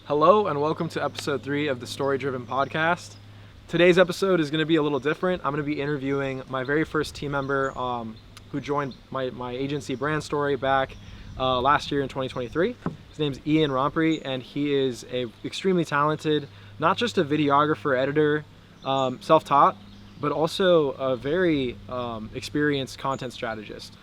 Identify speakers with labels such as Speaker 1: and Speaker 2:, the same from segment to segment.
Speaker 1: Hello and welcome to episode 3 of the Story Driven Podcast. Today's episode is going to be a little different. I'm going to be interviewing my very first team member who joined my agency Brand Story back last year in 2023. His name's Ian Romprey, and he is a extremely talented, not just a videographer, editor, self-taught, but also a very experienced content strategist.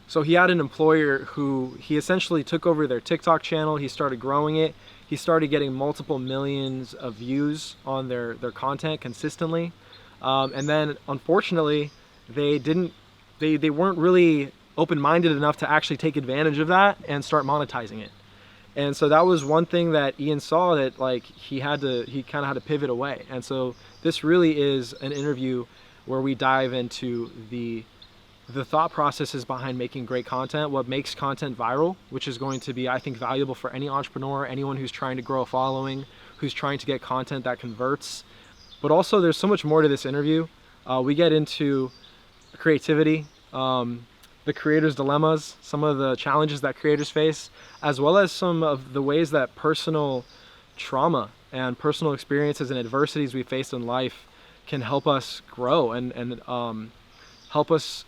Speaker 1: So he had an employer who he essentially took over their TikTok channel. He started growing it. He started getting multiple millions of views on their content consistently. And then unfortunately, they weren't really open-minded enough to actually take advantage of that and start monetizing it. And so that was one thing that Ian saw, that like he kind of had to pivot away. And so this really is an interview where we dive into the thought processes behind making great content, what makes content viral, which is going to be, I think, valuable for any entrepreneur, anyone who's trying to grow a following, who's trying to get content that converts. But also there's so much more to this interview. We get into creativity, the creators' dilemmas, some of the challenges that creators face, as well as some of the ways that personal trauma and personal experiences and adversities we faced in life can help us grow and help us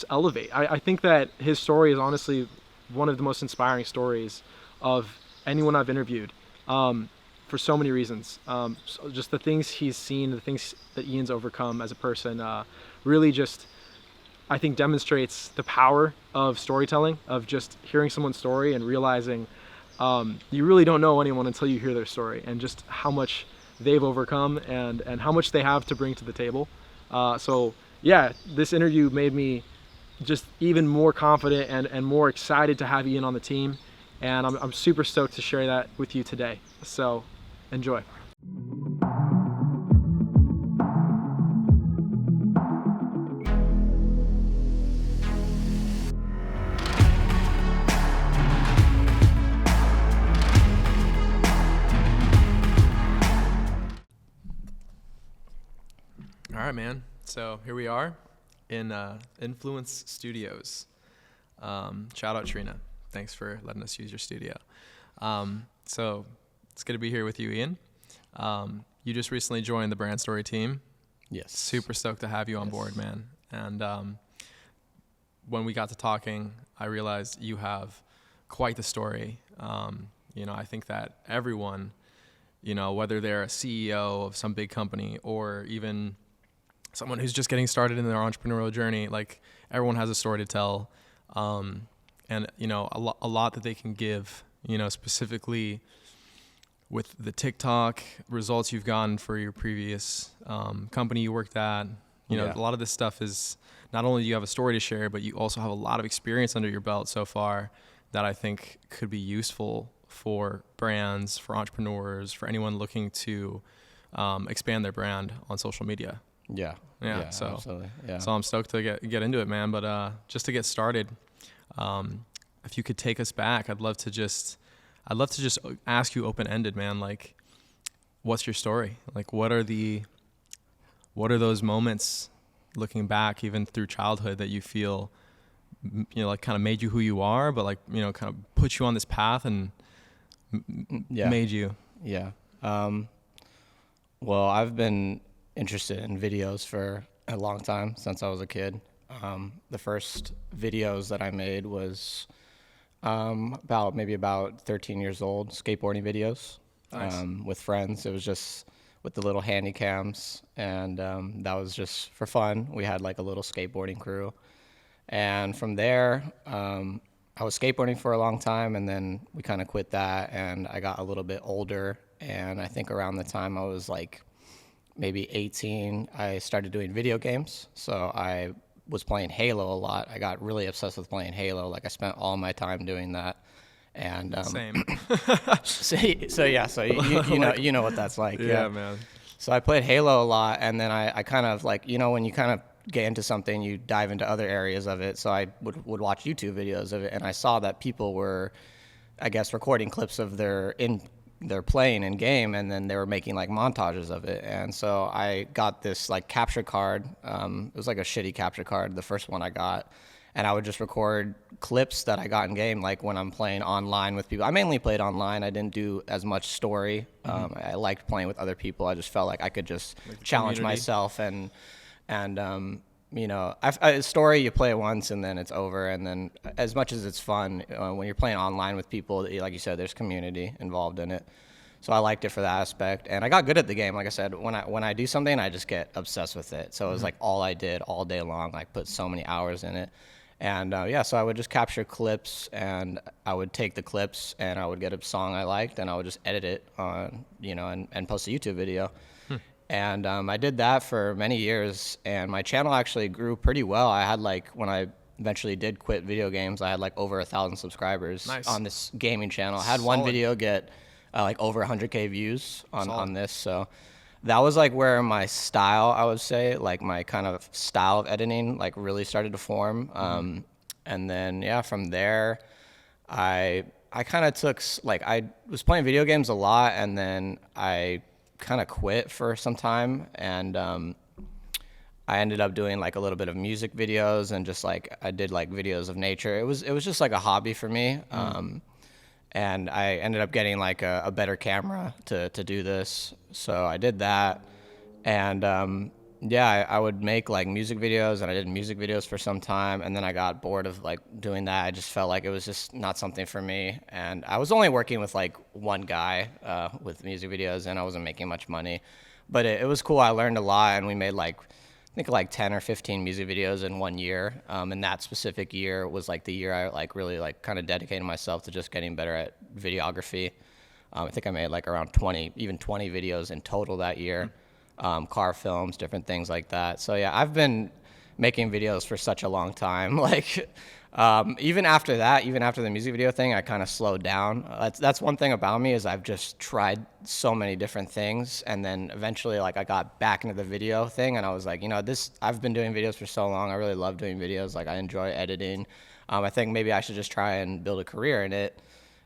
Speaker 1: elevate. I think that his story is honestly one of the most inspiring stories of anyone I've interviewed, for so many reasons. So just the things he's seen, the things that Ian's overcome as a person, really just, I think, demonstrates the power of storytelling, of just hearing someone's story and realizing you really don't know anyone until you hear their story, and just how much they've overcome and how much they have to bring to the table. So yeah, this interview made me just even more confident and more excited to have Ian on the team. And I'm super stoked to share that with you today. So enjoy. All right, man. So here we are in Influence Studios. Shout out Trina. Thanks for letting us use your studio. So it's good to be here with you, Ian. You just recently joined the Brand Story team.
Speaker 2: Yes.
Speaker 1: Super stoked to have you on board, man. And when we got to talking, I realized you have quite the story. I think that everyone, whether they're a CEO of some big company or even someone who's just getting started in their entrepreneurial journey, like, everyone has a story to tell, and a lot that they can give, specifically with the TikTok results you've gotten for your previous company you worked at. A lot of this stuff is, not only do you have a story to share, but you also have a lot of experience under your belt so far that I think could be useful for brands, for entrepreneurs, for anyone looking to expand their brand on social media.
Speaker 2: Yeah.
Speaker 1: So
Speaker 2: absolutely. Yeah.
Speaker 1: So I'm stoked to get into it, man. But just to get started, if you could take us back, I'd love to just ask you open-ended, man. Like, what's your story? Like, what are those moments looking back, even through childhood, that you feel, like, kind of made you who you are, but like, kind of put you on this path and made you.
Speaker 2: Yeah. Well, I've been interested in videos for a long time, since I was a kid. The first videos that I made was about 13 years old, skateboarding videos.
Speaker 1: Nice.
Speaker 2: With friends. It was just with the little handy cams, and that was just for fun. We had like a little skateboarding crew, and from there I was skateboarding for a long time, and then we kind of quit that, and I got a little bit older, and I think around the time I was like maybe 18, I started doing video games. So I was playing Halo a lot. I got really obsessed with playing Halo. Like, I spent all my time doing that. And
Speaker 1: Same.
Speaker 2: so you know what that's like.
Speaker 1: Yeah, man.
Speaker 2: So I played Halo a lot, and then I kind of like, when you kind of get into something, you dive into other areas of it. So I would watch YouTube videos of it, and I saw that people were, I guess, recording clips of their playing in game, and then they were making like montages of it. And so I got this like capture card. It was like a shitty capture card, the first one I got. and I would just record clips that I got in game, like when I'm playing online with people. I mainly played online. I didn't do as much story. I liked playing with other people. I just felt like I could just challenge myself and you know, story, you play it once and then it's over. And then as much as it's fun, when you're playing online with people, like you said, there's community involved in it. So I liked it for that aspect. And I got good at the game. Like I said, when I do something, I just get obsessed with it. So it was like all I did all day long, like put so many hours in it. And yeah, so I would just capture clips, and I would take the clips and I would get a song I liked and I would just edit it on, you know, and post a YouTube video. And I did that for many years, and my channel actually grew pretty well. I had like, when I eventually did quit video games, I had like over 1,000 subscribers on this gaming channel. I had one video get like over 100K views on this. So that was like where my style, I would say, like my kind of style of editing like really started to form. And then, yeah, from there, I kind of took, like, I was playing video games a lot, and then I kind of quit for some time, and I ended up doing like a little bit of music videos, and just like I did like videos of nature. It was just like a hobby for me, and I ended up getting like a better camera to do this, so I did that. And yeah, I would make like music videos, and I did music videos for some time, and then I got bored of like doing that. I just felt like it was just not something for me, and I was only working with like one guy with music videos, and I wasn't making much money, but it was cool. I learned a lot, and we made like, I think like 10 or 15 music videos in 1 year, and that specific year was like the year I like really like kind of dedicated myself to just getting better at videography. I think I made like around 20 videos in total that year. Car films, different things like that. So yeah, I've been making videos for such a long time. Like, even after that, even after the music video thing, I kind of slowed down. That's one thing about me, is I've just tried so many different things, and then eventually, like, I got back into the video thing, and I was like, you know, I've been doing videos for so long. I really love doing videos. Like, I enjoy editing. I think maybe I should just try and build a career in it.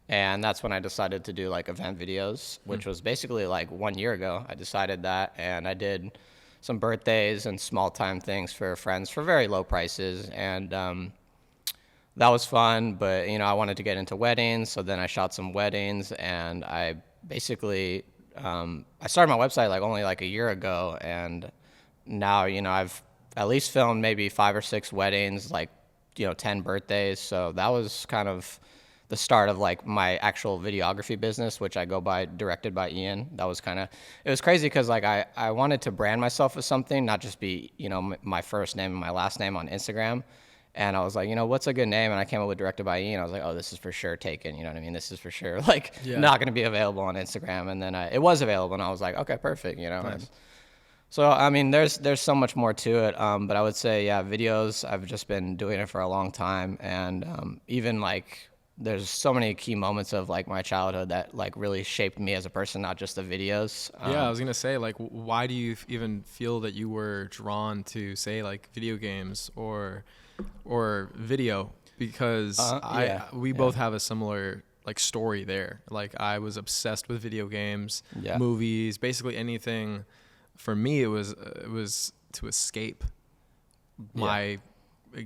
Speaker 2: And that's when I decided to do like event videos, which was basically like 1 year ago. I decided that, and I did some birthdays and small time things for friends for very low prices. And that was fun, but you know, I wanted to get into weddings. So then I shot some weddings, and I basically, I started my website like only like a year ago. And now, you know, I've at least filmed maybe 5 or 6 weddings, like, you know, 10 birthdays. So that was kind of the start of like my actual videography business, which I go by Directed by Ian. That was kind of, it was crazy because like I wanted to brand myself as something, not just be, you know, my first name and my last name on Instagram. And I was like, you know, what's a good name? And I came up with Directed by Ian. I was like, oh, this is for sure taken. You know what I mean? This is for sure like not going to be available on Instagram. And then it was available, and I was like, okay, perfect. You know. Nice. So, I mean, there's so much more to it, but I would say, yeah, videos, I've just been doing it for a long time, and even, like, there's so many key moments of, like, my childhood that, like, really shaped me as a person, not just the videos.
Speaker 1: Yeah, I was going to say, like, why do you even feel that you were drawn to, say, like, video games or video? Because we both have a similar, like, story there. Like, I was obsessed with video games, movies, basically anything. For me, it was to escape my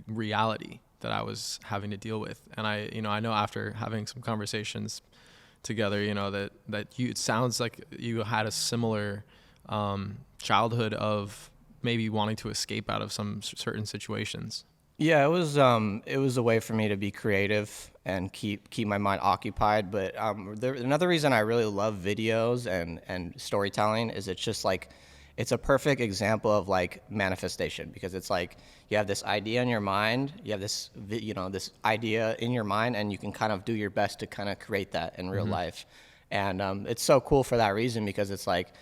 Speaker 1: reality that I was having to deal with. And I know after having some conversations together, you know, that it sounds like you had a similar childhood of maybe wanting to escape out of some certain situations.
Speaker 2: Yeah, it was a way for me to be creative and keep my mind occupied. But another reason I really love videos and storytelling is it's just like, it's a perfect example of like manifestation, because it's like you have this idea in your mind, you have this, you know, this idea in your mind, and you can kind of do your best to kind of create that in real life. And it's so cool for that reason, because it's like,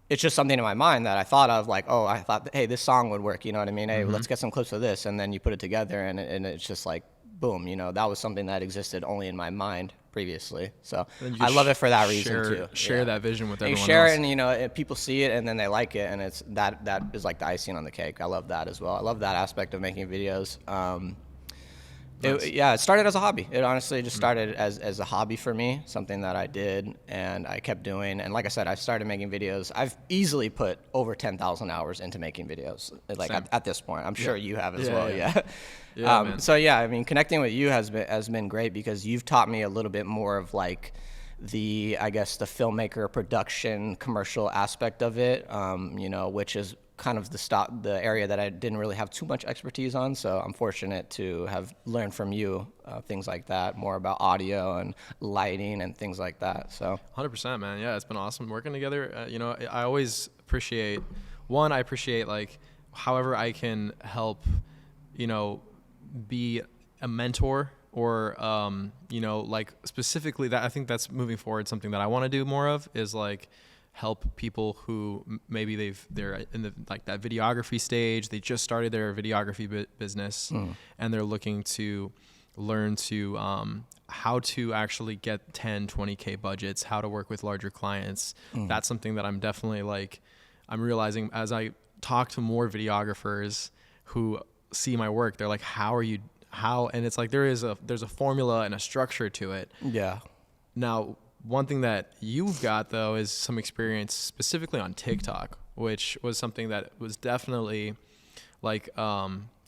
Speaker 2: it's just something in my mind that I thought of, like, oh, I thought, hey, this song would work, you know what I mean? Hey, let's get some clips of this, and then you put it together, and it's just like, boom, you know, that was something that existed only in my mind previously. So I love it for that reason too.
Speaker 1: Share that vision with everyone else.
Speaker 2: You share it, and you know, people see it, and then they like it, and it's that is like the icing on the cake. I love that as well. I love that aspect of making videos.
Speaker 1: Nice.
Speaker 2: Yeah, it started as a hobby. It honestly just started as a hobby for me, something that I did and I kept doing. And like I said, I started making videos. I've easily put over 10,000 hours into making videos, like at this point. I'm sure you have as well. Yeah.
Speaker 1: Yeah, man.
Speaker 2: So yeah, I mean, connecting with you has been great because you've taught me a little bit more of like I guess the filmmaker production commercial aspect of it, you know, which is kind of the area that I didn't really have too much expertise on. So I'm fortunate to have learned from you things like that, more about audio and lighting and things like that. So
Speaker 1: 100%, man. Yeah, it's been awesome working together. You know, I always appreciate, I appreciate like however I can help, you know, be a mentor or, you know, like specifically that I think that's moving forward. Something that I want to do more of is like help people who maybe they're in the like that videography stage. They just started their videography business and they're looking to learn to how to actually get 10, 20K budgets, how to work with larger clients. That's something that I'm definitely like, I'm realizing as I talk to more videographers who see my work, they're like, and it's like there's a formula and a structure to it.
Speaker 2: yeah.
Speaker 1: Now, one thing that you've got though is some experience specifically on TikTok, which was something that was definitely like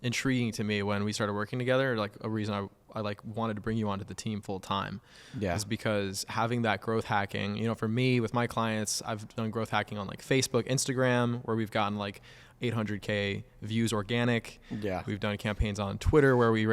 Speaker 1: intriguing to me when we started working together. Like a reason I like wanted to bring you onto the team full time is because having that growth hacking, you know, for me with my clients, I've done growth hacking on like Facebook, Instagram, where we've gotten like 800K views organic.
Speaker 2: Yeah.
Speaker 1: We've done campaigns on Twitter where we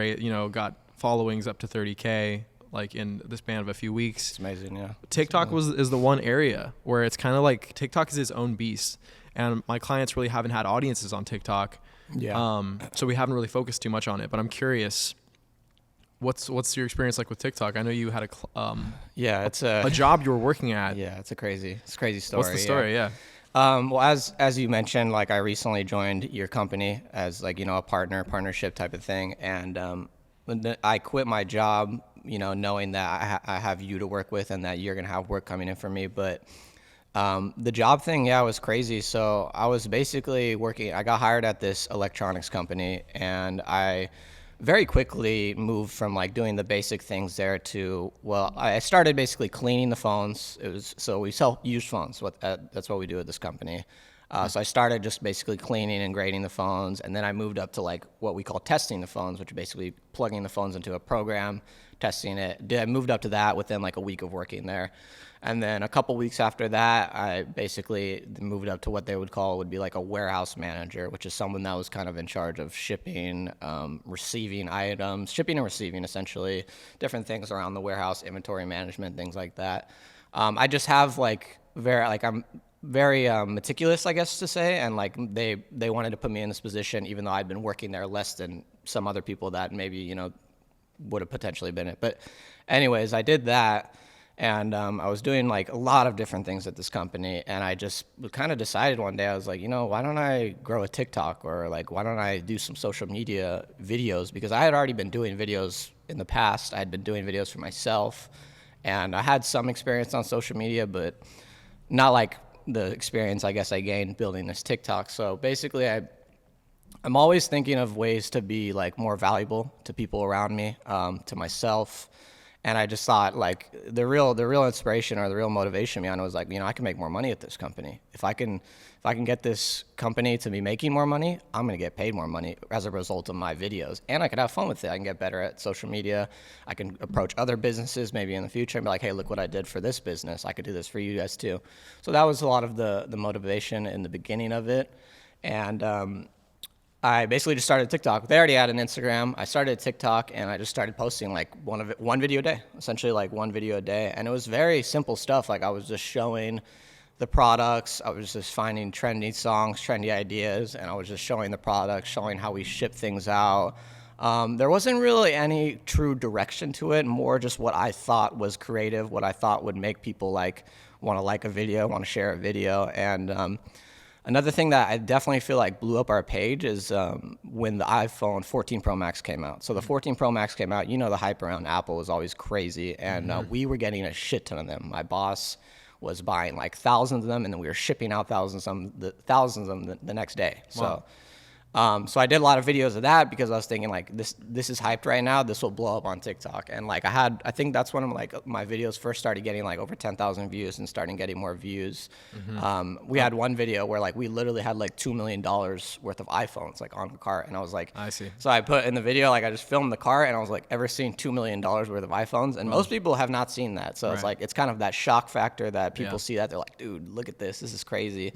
Speaker 1: got followings up to 30K like in the span of a few weeks.
Speaker 2: It's amazing. Yeah.
Speaker 1: TikTok is the one area where it's kind of like TikTok is its own beast, and my clients really haven't had audiences on TikTok.
Speaker 2: Yeah.
Speaker 1: So we haven't really focused too much on it, but I'm curious, what's your experience like with TikTok? I know you had
Speaker 2: it's
Speaker 1: a job you were working at.
Speaker 2: Yeah, it's a crazy story.
Speaker 1: What's the story? Yeah.
Speaker 2: Well, as you mentioned, like I recently joined your company as like, you know, a partnership type of thing. And I quit my job, you know, knowing that I have you to work with and that you're going to have work coming in for me. But the job thing, was crazy. So I was basically I got hired at this electronics company, and I very quickly moved from like doing the basic things there to, I started basically cleaning the phones. So we sell used phones. That's what we do at this company. So I started just basically cleaning and grading the phones, and then I moved up to like what we call testing the phones, which are basically plugging the phones into a program, testing it. I moved up to that within like a week of working there. And then a couple weeks after that, I basically moved up to what they would be like a warehouse manager, which is someone that was kind of in charge of shipping, receiving items, shipping and receiving essentially, different things around the warehouse, inventory management, things like that. I just have I'm very meticulous, I guess to say, and like they wanted to put me in this position even though I'd been working there less than some other people that maybe, you know, would have potentially been it. But anyways, I did that. And I was doing like a lot of different things at this company, and I just kind of decided one day, I was like, you know, why don't I grow a TikTok, or like, why don't I do some social media videos? Because I had already been doing videos in the past. I had been doing videos for myself, and I had some experience on social media, but not like the experience I guess I gained building this TikTok. So basically I'm always thinking of ways to be like more valuable to people around me, to myself. And I just thought like the real inspiration or the real motivation behind it was like, you know, I can make more money at this company. If I can get this company to be making more money, I'm going to get paid more money as a result of my videos. And I could have fun with it. I can get better at social media. I can approach other businesses maybe in the future and be like, hey, look what I did for this business. I could do this for you guys too. So that was a lot of the motivation in the beginning of it. And I basically just started TikTok. They already had an Instagram. I started TikTok, and I just started posting like one video a day, essentially like one video a day. And it was very simple stuff. Like I was just showing the products. I was just finding trendy songs, trendy ideas, and I was just showing the products, showing how we ship things out. There wasn't really any true direction to it, more just what I thought was creative, what I thought would make people like want to like a video, want to share a video. And another thing that I definitely feel like blew up our page is when the iPhone 14 Pro Max came out. So the 14 Pro Max came out, you know, the hype around Apple was always crazy, and we were getting a shit ton of them. My boss was buying like thousands of them, and then we were shipping out thousands of them the next day.
Speaker 1: Wow.
Speaker 2: So I did a lot of videos of that because I was thinking like this is hyped right now. This will blow up on TikTok. And like I think that's when like my videos first started getting like over 10,000 views and starting getting more views. We had one video where like we literally had like $2 million worth of iPhones like on the cart. And I was like,
Speaker 1: I see.
Speaker 2: So I put in the video, like I just filmed the cart and I was like, ever seen $2 million worth of iPhones? And most people have not seen that. So it's like, it's kind of that shock factor that people see that. They're like, dude, look at this. This is crazy.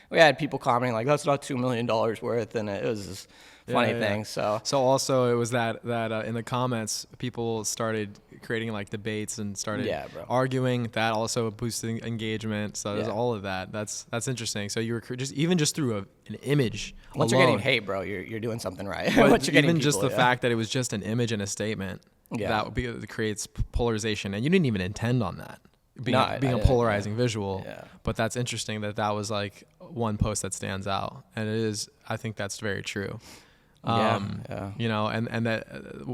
Speaker 2: We had people commenting like, that's not $2 million worth. And it was this funny thing. So
Speaker 1: also it was that in the comments people started creating like debates and started arguing. That also boosting engagement. So there's all of that. That's interesting. So you were just through an image.
Speaker 2: Once you're getting hate, bro, you're doing something right.
Speaker 1: But even just the fact that it was just an image and a statement, that creates polarization, and you didn't even intend on that being a polarizing visual. But that's interesting that was like one post that stands out, and it is. I think that's very true. You know, and that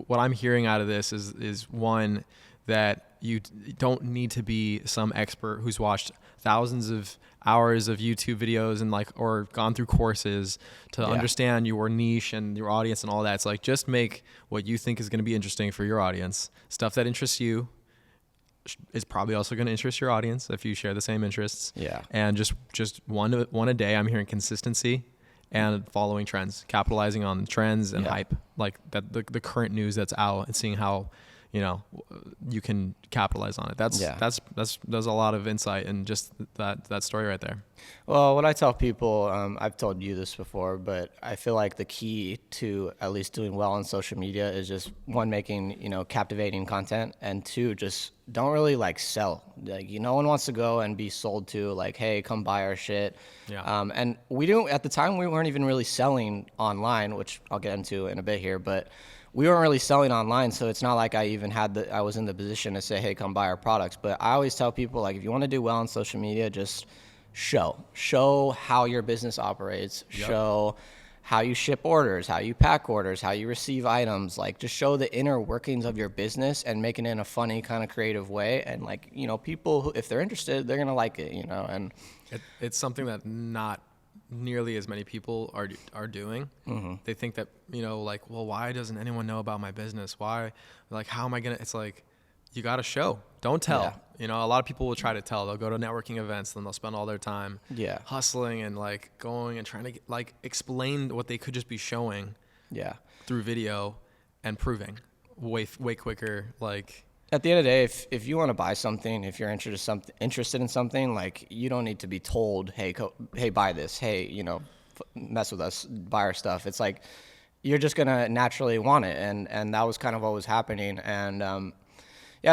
Speaker 1: what I'm hearing out of this is one, that you don't need to be some expert who's watched thousands of hours of YouTube videos and like, or gone through courses to understand your niche and your audience and all that. It's like, just make what you think is going to be interesting for your audience. Stuff that interests you is probably also going to interest your audience if you share the same interests. And just one a day. I'm hearing consistency and following trends, capitalizing on trends and hype, like that the current news that's out, and seeing how, you know, you can capitalize on it. That's a lot of insight in just that story right there.
Speaker 2: Well, what I tell people, I've told you this before, but I feel like the key to at least doing well on social media is just one, making, you know, captivating content, and two, just don't really like sell. Like, no one wants to go and be sold to, like, hey, come buy our shit. And at the time we weren't even really selling online, which I'll get into in a bit here, but we weren't really selling online, so it's not like I was in the position to say, hey, come buy our products. But I always tell people, like, if you want to do well on social media, just show how your business operates, show how you ship orders, how you pack orders, how you receive items. Like, just show the inner workings of your business and make it in a funny kind of creative way. And like, you know, people, if they're interested, they're gonna like it, you know. And
Speaker 1: it's something that not nearly as many people are doing. They think that, you know, like, well, why doesn't anyone know about my business? Why, like, how am I gonna? It's like, you gotta show, don't tell. You know, a lot of people will try to tell. They'll go to networking events, then they'll spend all their time hustling and like going and trying to like explain what they could just be showing through video and proving way quicker. Like,
Speaker 2: at the end of the day, if you want to buy something, if you're interested in something, like, you don't need to be told, hey, buy this. Hey, you know, mess with us, buy our stuff. It's like, you're just gonna naturally want it, and that was kind of what was happening. And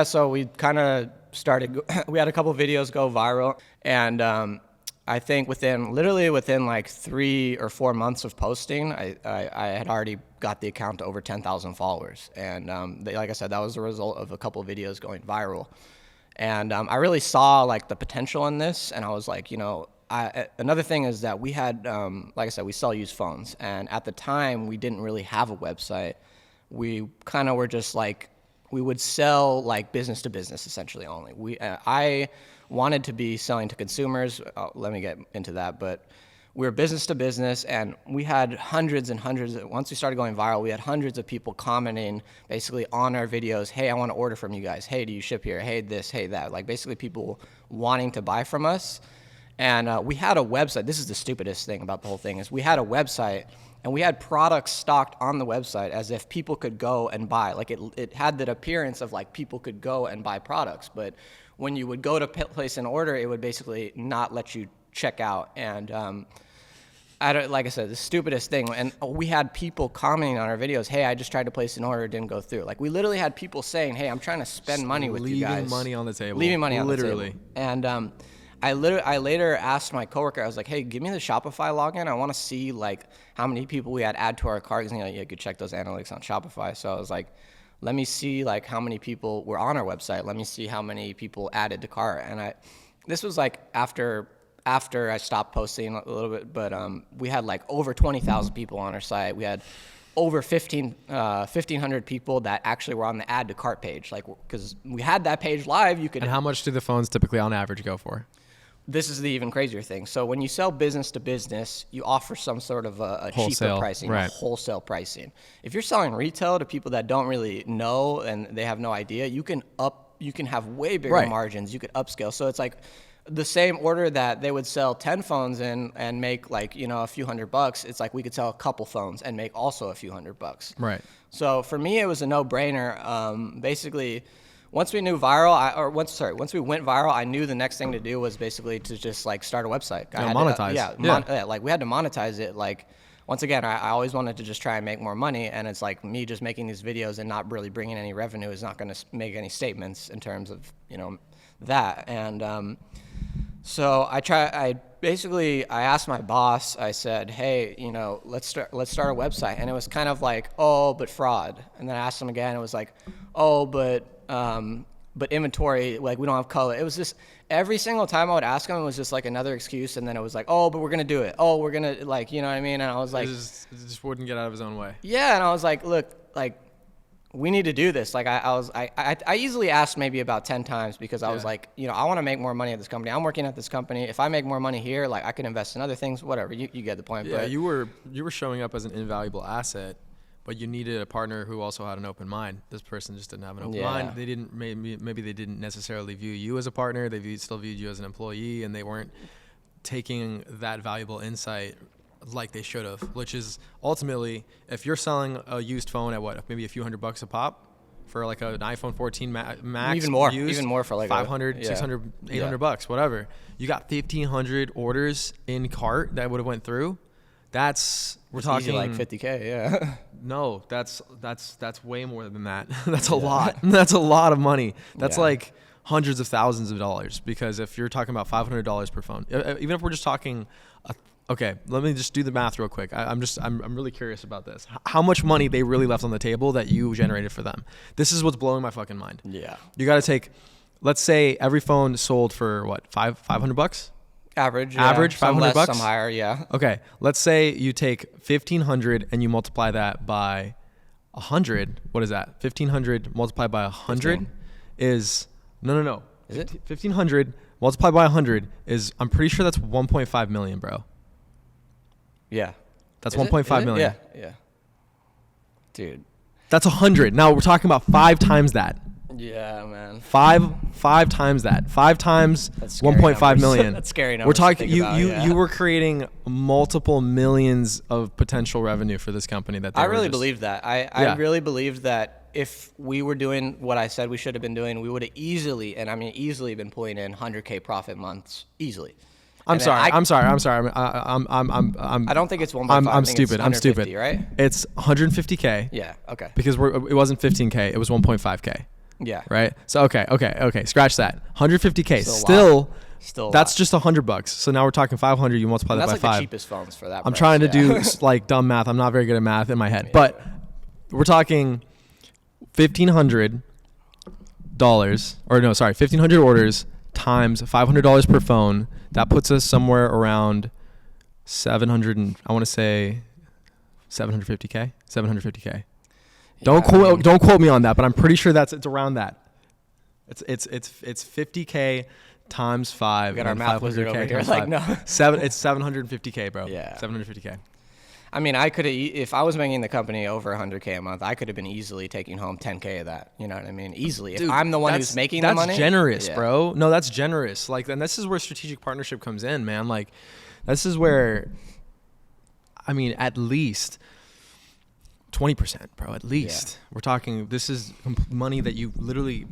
Speaker 2: so we kind of started. We had a couple videos go viral, and I think within like 3 or 4 months of posting, I had already got the account to over 10,000 followers. And like I said, that was the result of a couple of videos going viral. And I really saw like the potential in this, and I was like, you know, another thing is that we had, like I said, we sell used phones, and at the time we didn't really have a website. We kind of were just like, we would sell like business to business essentially only. I wanted to be selling to consumers. Let me get into that, but we were business to business, and we had hundreds and hundreds. Once we started going viral, we had hundreds of people commenting basically on our videos. Hey, I want to order from you guys. Hey, do you ship here? Hey, this, hey, that. Like, basically people wanting to buy from us. And we had a website. This is the stupidest thing about the whole thing, is we had a website, and we had products stocked on the website as if people could go and buy. Like, it had that appearance of like people could go and buy products, but when you would go to place an order, it would basically not let you check out. And like I said, the stupidest thing. And we had people commenting on our videos, hey, I just tried to place an order, it didn't go through. Like, we literally had people saying, hey, I'm trying to spend money with you guys.
Speaker 1: Leaving money on the table.
Speaker 2: Leaving money on the table. And I later asked my coworker, I was like, hey, give me the Shopify login. I want to see like how many people we had add to our cart. 'Cause, you know, you could check those analytics on Shopify. So I was like, let me see like how many people were on our website. Let me see how many people added to cart. And this was like after I stopped posting a little bit, but we had like over 20,000 people on our site. We had over 1,500 people that actually were on the add to cart page. Like, because we had that page live, you could.
Speaker 1: And how much do the phones typically on average go for?
Speaker 2: this is the even crazier thing. So when you sell business to business, you offer some sort of a cheaper
Speaker 1: Wholesale,
Speaker 2: pricing,
Speaker 1: right.
Speaker 2: a wholesale pricing. If you're selling retail to people that don't really know and they have no idea, you can have way bigger
Speaker 1: Right.
Speaker 2: margins. You could upscale. So it's like the same order that they would sell 10 phones in and make like, a few $100. It's like we could sell a couple phones and make also a few $100.
Speaker 1: Right.
Speaker 2: So for me, it was a no-brainer. Basically, once we knew viral, once we went viral, I knew the next thing to do was basically to just like start a website.
Speaker 1: Monetize.
Speaker 2: Like we had to monetize it. Like once again, I always wanted to just try and make more money, and it's like me just making these videos and not really bringing any revenue is not going to make any statements in terms of that. And so I asked my boss. I said, hey, let's start a website, and it was kind of like, oh, but fraud. And then I asked him again. It was like, oh, but inventory, like we don't have color. It was just every single time I would ask him, it was just like another excuse, and then it was like, oh, but we're gonna do it. Oh, we're gonna like, you know what I mean? And I was like,
Speaker 1: It just wouldn't get out of his own way.
Speaker 2: yeah. And I was like, look, like we need to do this. Like I easily asked maybe about 10 times because I was like, I want to make more money at this company. I'm working at this company. If I make more money here, like I can invest in other things, whatever. You get the point.
Speaker 1: Yeah,
Speaker 2: But
Speaker 1: you were showing up as an invaluable asset, but you needed a partner who also had an open mind. This person just didn't have an open mind. They didn't maybe they didn't necessarily view you as a partner. They still viewed you as an employee, and they weren't taking that valuable insight like they should have. Which is ultimately, if you're selling a used phone at maybe a few $100 a pop for like an iPhone 14 Max,
Speaker 2: even more for like
Speaker 1: 500, 600, 800 bucks, whatever. You got 1,500 orders in cart that would have went through. We're talking
Speaker 2: easy, like 50K, yeah.
Speaker 1: No, that's way more than that. That's a lot. That's a lot of money. That's like hundreds of thousands of dollars, because if you're talking about $500 per phone, even if we're just talking, okay, let me just do the math real quick. I'm really curious about this. How much money they really left on the table that you generated for them? This is what's blowing my fucking mind.
Speaker 2: Yeah.
Speaker 1: You got to take, let's say every phone sold for what, $500?
Speaker 2: Average,
Speaker 1: $500
Speaker 2: some less,
Speaker 1: bucks?
Speaker 2: some higher, yeah.
Speaker 1: Okay, let's say you take 1,500 and you multiply that by 100. What is that? 1,500 multiplied by 100 is no.
Speaker 2: Is it
Speaker 1: 1,500 multiplied by 100 is, I'm pretty sure that's 1.5 million, bro.
Speaker 2: Yeah.
Speaker 1: That's
Speaker 2: Is
Speaker 1: 1.5 million.
Speaker 2: Yeah. Dude.
Speaker 1: That's 100. Now we're talking about 5 times that.
Speaker 2: Yeah, man.
Speaker 1: Five times that. 5 times
Speaker 2: That's scary
Speaker 1: 1.5
Speaker 2: numbers.
Speaker 1: million.
Speaker 2: That's scary numbers
Speaker 1: We're
Speaker 2: to
Speaker 1: talking
Speaker 2: think about,
Speaker 1: you were creating multiple millions of potential revenue for this company that they
Speaker 2: I
Speaker 1: were
Speaker 2: really
Speaker 1: just,
Speaker 2: believed that. I really believed that if we were doing what I said we should have been doing, we would have easily been pulling in 100K profit months easily.
Speaker 1: I'm sorry.
Speaker 2: I
Speaker 1: I
Speaker 2: don't think it's 1.5.
Speaker 1: I'm stupid. I'm stupid.
Speaker 2: Right?
Speaker 1: It's 150K.
Speaker 2: Yeah. Okay.
Speaker 1: Because it wasn't 15K. It was 1.5K.
Speaker 2: Yeah.
Speaker 1: Right. So okay. Scratch that. 150K.
Speaker 2: Still.
Speaker 1: That's just $100. So now we're talking 500. You multiply that by
Speaker 2: like
Speaker 1: 5.
Speaker 2: The cheapest phones for that.
Speaker 1: I'm
Speaker 2: price,
Speaker 1: trying to do like dumb math. I'm not very good at math in my head, but we're talking $1,500 1,500 orders times $500 per phone. That puts us somewhere around 700 and I want to say 750K. Don't quote me on that, but I'm pretty sure it's around that. It's 50K times 5.
Speaker 2: We got our math wizard over here. Like, no.
Speaker 1: It's 750K, bro.
Speaker 2: Yeah.
Speaker 1: 750K.
Speaker 2: I mean, I could have, if I was making the company over 100K a month, I could have been easily taking home 10K of that. You know what I mean? Easily.
Speaker 1: Dude,
Speaker 2: if I'm the one who's making the money.
Speaker 1: That's generous, bro. No, that's generous. Like, and this is where strategic partnership comes in, man. Like, this is where, I mean, at least 20%, bro. At least.
Speaker 2: Yeah.
Speaker 1: We're talking, this is money that you literally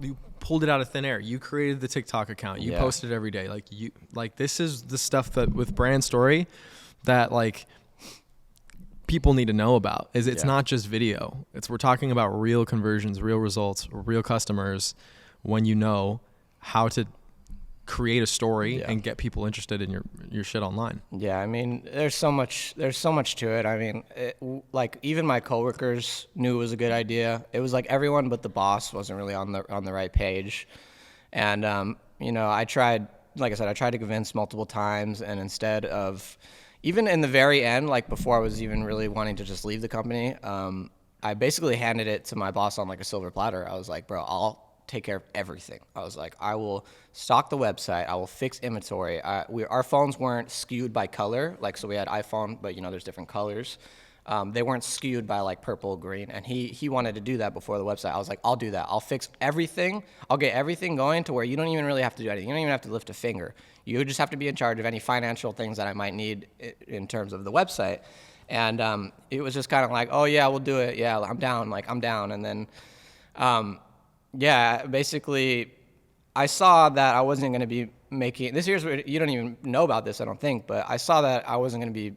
Speaker 1: you pulled it out of thin air. You created the TikTok account. You posted every day. Like this is the stuff that with brand story that like people need to know about. It's not just video. We're talking about real conversions, real results, real customers when you know how to create a story and get people interested in your shit online.
Speaker 2: Yeah, I mean, there's so much to it. I mean, like even my coworkers knew it was a good idea. It was like everyone but the boss wasn't really on the right page. And I tried to convince multiple times, and instead of even in the very end, like before I was even really wanting to just leave the company, I basically handed it to my boss on like a silver platter. I was like, bro, I'll take care of everything. I was like, I will stock the website. I will fix inventory. Our phones weren't skewed by color. Like, so we had iPhone, but there's different colors. They weren't skewed by like purple, green, and he wanted to do that before the website. I was like, I'll do that. I'll fix everything. I'll get everything going to where you don't even really have to do anything. You don't even have to lift a finger. You just have to be in charge of any financial things that I might need in terms of the website. And it was just kind of like, oh yeah, we'll do it. Yeah, I'm down. Like, I'm down. And then, basically, I saw that I wasn't going to be making this. Here's what you don't even know about this, I don't think, but I saw that I wasn't going to be.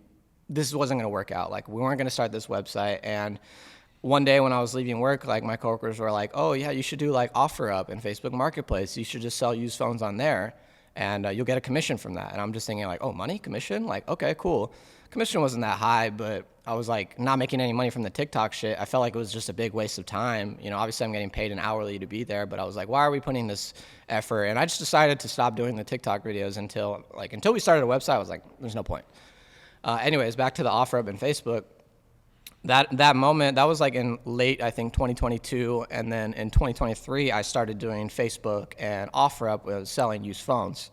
Speaker 2: This wasn't going to work out. Like, we weren't going to start this website. And one day when I was leaving work, like, my coworkers were like, oh yeah, you should do like OfferUp and Facebook Marketplace. You should just sell used phones on there, and you'll get a commission from that. And I'm just thinking like, oh, money, commission? Like, okay, cool. Commission wasn't that high, but I was like not making any money from the TikTok shit. I felt like it was just a big waste of time. Obviously I'm getting paid an hourly to be there, but I was like, why are we putting this effort? And I just decided to stop doing the TikTok videos until we started a website. I was like, there's no point. Anyways, back to the OfferUp and Facebook. That moment, that was like in late, I think, 2022. And then in 2023, I started doing Facebook and OfferUp was selling used phones.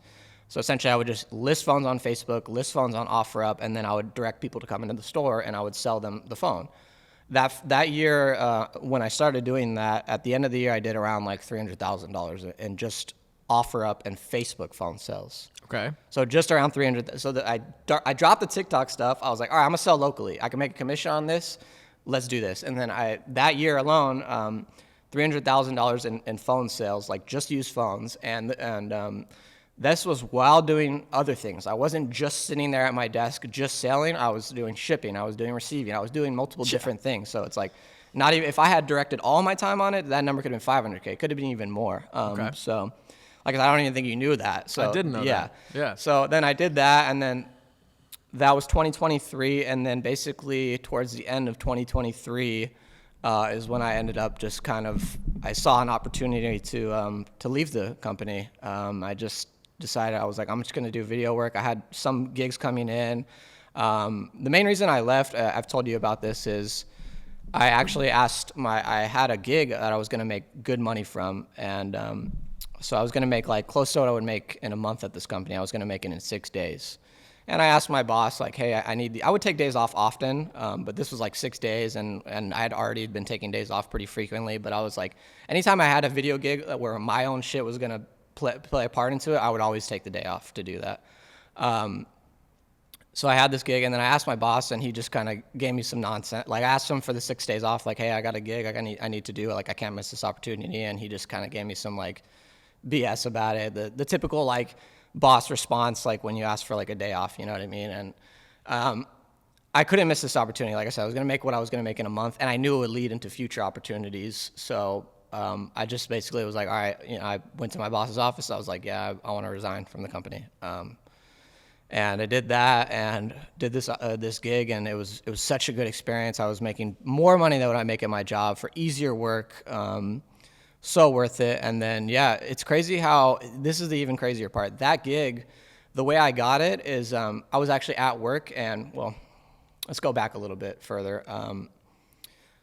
Speaker 2: So essentially, I would just list phones on Facebook, list phones on OfferUp, and then I would direct people to come into the store and I would sell them the phone. That year, when I started doing that, at the end of the year, I did around like $300,000 in just OfferUp and Facebook phone sales.
Speaker 1: Okay.
Speaker 2: So just around 300. So that I dropped the TikTok stuff. I was like, all right, I'm gonna sell locally. I can make a commission on this. Let's do this. And then that year alone, $300,000 in phone sales, like just used phones, and this was while doing other things. I wasn't just sitting there at my desk just selling. I was doing shipping. I was doing receiving. I was doing multiple different things. So it's like, not even if I had directed all my time on it, that number could have been $500K. It could have been even more.
Speaker 1: Okay.
Speaker 2: So. Like, I don't even think you knew that. So
Speaker 1: I didn't know that. Yeah.
Speaker 2: So then I did that, and then that was 2023, and then basically towards the end of 2023 is when I ended up just I saw an opportunity to leave the company. I just decided, I was like, I'm just going to do video work. I had some gigs coming in. The main reason I left, I've told you about this, is I actually I had a gig that I was going to make good money from, and so I was going to make like close to what I would make in a month at this company. I was going to make it in 6 days. And I asked my boss, like, hey, I would take days off often, but this was like 6 days, and I had already been taking days off pretty frequently. But I was like, anytime I had a video gig where my own shit was going to play a part into it, I would always take the day off to do that. So I had this gig, and then I asked my boss, and he just kind of gave me some nonsense. Like, I asked him for the 6 days off, like, hey, I got a gig I need to do, like, I can't miss this opportunity. And he just kind of gave me some like BS about it, the typical like boss response, like when you ask for like a day off, you know what I mean? And I couldn't miss this opportunity. Like I said, I was going to make what I was going to make in a month, and I knew it would lead into future opportunities. So I just basically was like, all right, I went to my boss's office. I was like, yeah, I want to resign from the company. And I did that and did this gig, and it was such a good experience. I was making more money than what I make at my job for easier work. So worth it. And then, yeah, it's crazy how, this is the even crazier part. That gig, the way I got it is I was actually at work, and, well, let's go back a little bit further.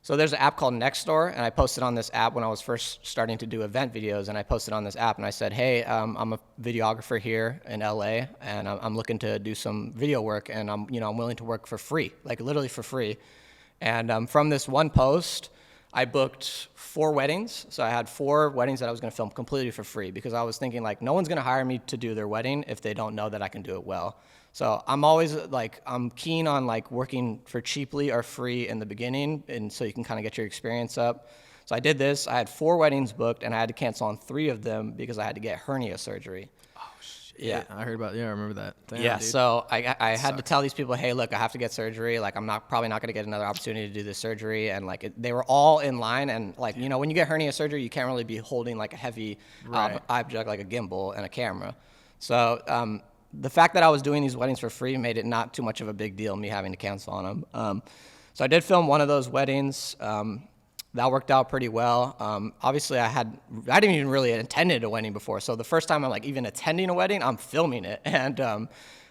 Speaker 2: So there's an app called Nextdoor, and I posted on this app when I was first starting to do event videos, and I posted on this app, and I said, hey, I'm a videographer here in LA, and I'm looking to do some video work, and I'm willing to work for free, like literally for free. And from this one post, I booked 4 weddings. So I had 4 weddings that I was going to film completely for free, because I was thinking, like, no one's going to hire me to do their wedding if they don't know that I can do it well. So I'm always like, I'm keen on like working for cheaply or free in the beginning, and so you can kind of get your experience up. So I did this. I had 4 weddings booked, and I had to cancel on 3 of them because I had to get hernia surgery.
Speaker 1: Yeah, I heard about. Yeah, I remember that. Damn,
Speaker 2: yeah,
Speaker 1: dude.
Speaker 2: So I had to tell these people, hey, look, I have to get surgery. Like, I'm probably not going to get another opportunity to do this surgery. And like, they were all in line. And like, when you get hernia surgery, you can't really be holding like a heavy object like a gimbal and a camera. So the fact that I was doing these weddings for free made it not too much of a big deal, me having to cancel on them. So I did film one of those weddings. That worked out pretty well. Obviously, I didn't even really attended a wedding before. So the first time I'm like even attending a wedding, I'm filming it. And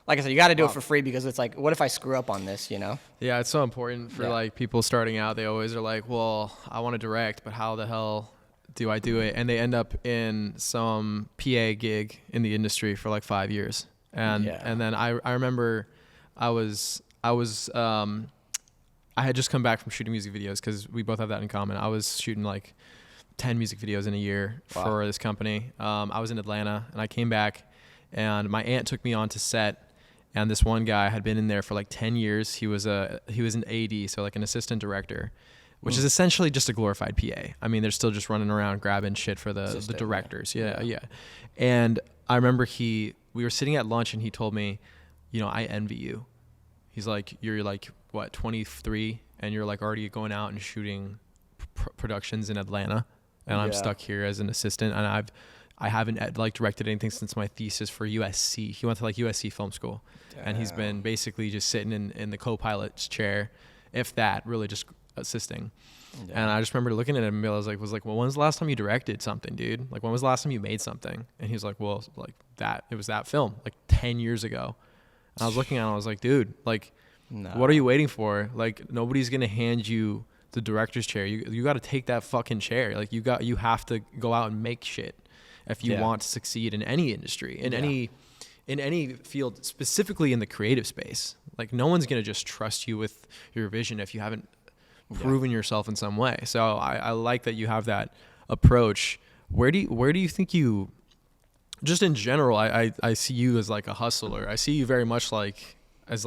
Speaker 2: like I said, you got to do it for free, because it's like, what if I screw up on this,
Speaker 1: Yeah, it's so important for like people starting out. They always are like, well, I want to direct, but how the hell do I do it? And they end up in some PA gig in the industry for like 5 years. And then I remember I had just come back from shooting music videos, because we both have that in common. I was shooting like 10 music videos in a year for this company. I was in Atlanta, and I came back, and my aunt took me on to set. And this one guy had been in there for like 10 years. He was an AD, so like an assistant director, which is essentially just a glorified PA. I mean, they're still just running around grabbing shit for the directors. Yeah. And I remember we were sitting at lunch, and he told me, I envy you. He's like, you're like, what, 23, and you're like already going out and shooting productions in Atlanta, and I'm stuck here as an assistant, and I haven't like directed anything since my thesis for USC. He went to like USC film school. Damn. And he's been basically just sitting in the co-pilot's chair, if that, really just assisting. Yeah. And I just remember looking at him, and I was like, well, when's the last time you directed something, dude? Like, when was the last time you made something? And he was like, well, like that, it was that film like 10 years ago. And I was looking at him, I was like, dude, like, what are you waiting for? Like, nobody's going to hand you the director's chair. You got to take that fucking chair. Like, you have to go out and make shit if you want to succeed in any industry, in any field, specifically in the creative space. Like, no one's going to just trust you with your vision if you haven't proven yourself in some way. So I like that you have that approach. Where do you think you, just in general, I see you as like a hustler. I see you very much as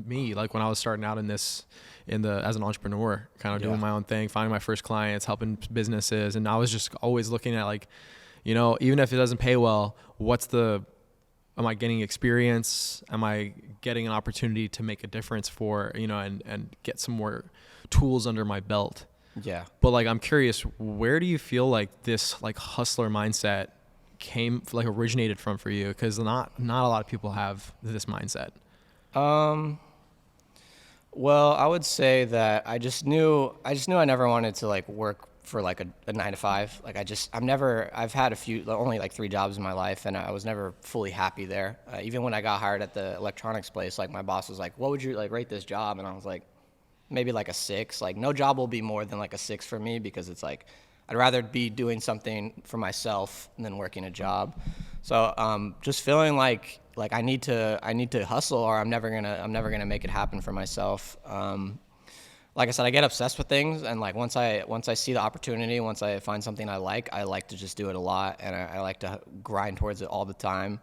Speaker 1: me, like when I was starting out as an entrepreneur, kind of doing my own thing, finding my first clients, helping businesses. And I was just always looking at like, even if it doesn't pay well, am I getting experience? Am I getting an opportunity to make a difference for, and get some more tools under my belt? Yeah. But like, I'm curious, where do you feel like this like hustler mindset originated from for you? Because not a lot of people have this mindset.
Speaker 2: Well, I would say that I just knew I never wanted to like work for like a 9 to 5. Like I've had only like 3 jobs in my life, and I was never fully happy there. Even when I got hired at the electronics place, like my boss was like, what would you like rate this job? And I was like, maybe like a 6. Like, no job will be more than like a 6 for me, because it's like, I'd rather be doing something for myself than working a job. So just feeling like I need to hustle, or I'm never gonna make it happen for myself. Like I said, I get obsessed with things, and like once I see the opportunity, once I find something I like to just do it a lot, and I like to grind towards it all the time.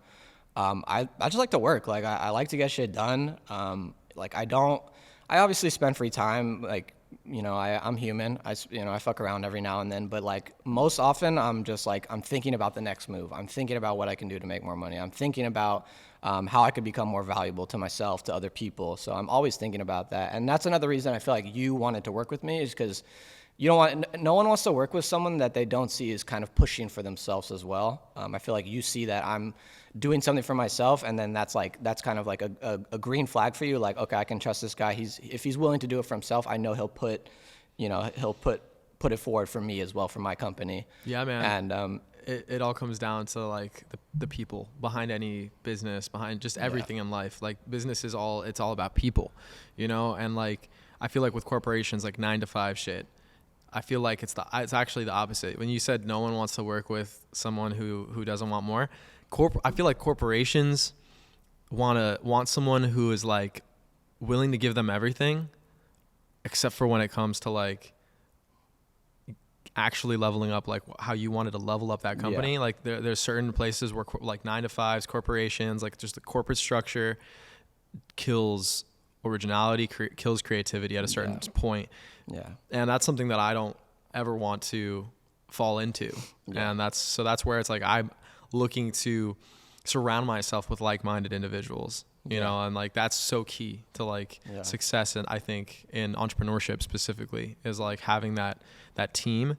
Speaker 2: I just like to work. Like I like to get shit done. I obviously spend free time, like, I'm human. I fuck around every now and then, but like most often I'm just like, I'm thinking about the next move. I'm thinking about what I can do to make more money. I'm thinking about how I could become more valuable to myself, to other people. So I'm always thinking about that. And that's another reason I feel like you wanted to work with me, is because no one wants to work with someone that they don't see is kind of pushing for themselves as well. I feel like you see that I'm doing something for myself, and then that's kind of like a green flag for you. Like, okay, I can trust this guy. If he's willing to do it for himself, I know he'll put it forward for me as well, for my company.
Speaker 1: Yeah, man. And it all comes down to like the people behind any business, behind just everything in life. Like, business it's all about people, and like I feel like with corporations, like 9 to 5 shit, I feel like it's actually the opposite. When you said no one wants to work with someone who doesn't want more, I feel like corporations want someone who is like willing to give them everything, except for when it comes to like actually leveling up, like how you wanted to level up that company. Yeah. Like there's certain places where like 9 to 5s, corporations, like just the corporate structure kills originality, kills creativity at a certain point. Yeah. And that's something that I don't ever want to fall into. Yeah. And that's where it's like, I'm looking to surround myself with like-minded individuals, you know, and like, that's so key to like success. And I think in entrepreneurship specifically is like having that team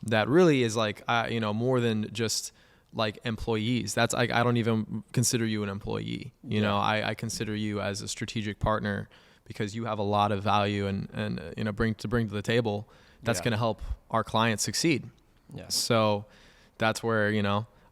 Speaker 1: that really is like, more than just like employees. That's like, I don't even consider you an employee, you know, I consider you as a strategic partner, because you have a lot of value and bring to the table that's going to help our clients succeed. Yeah. So that's where,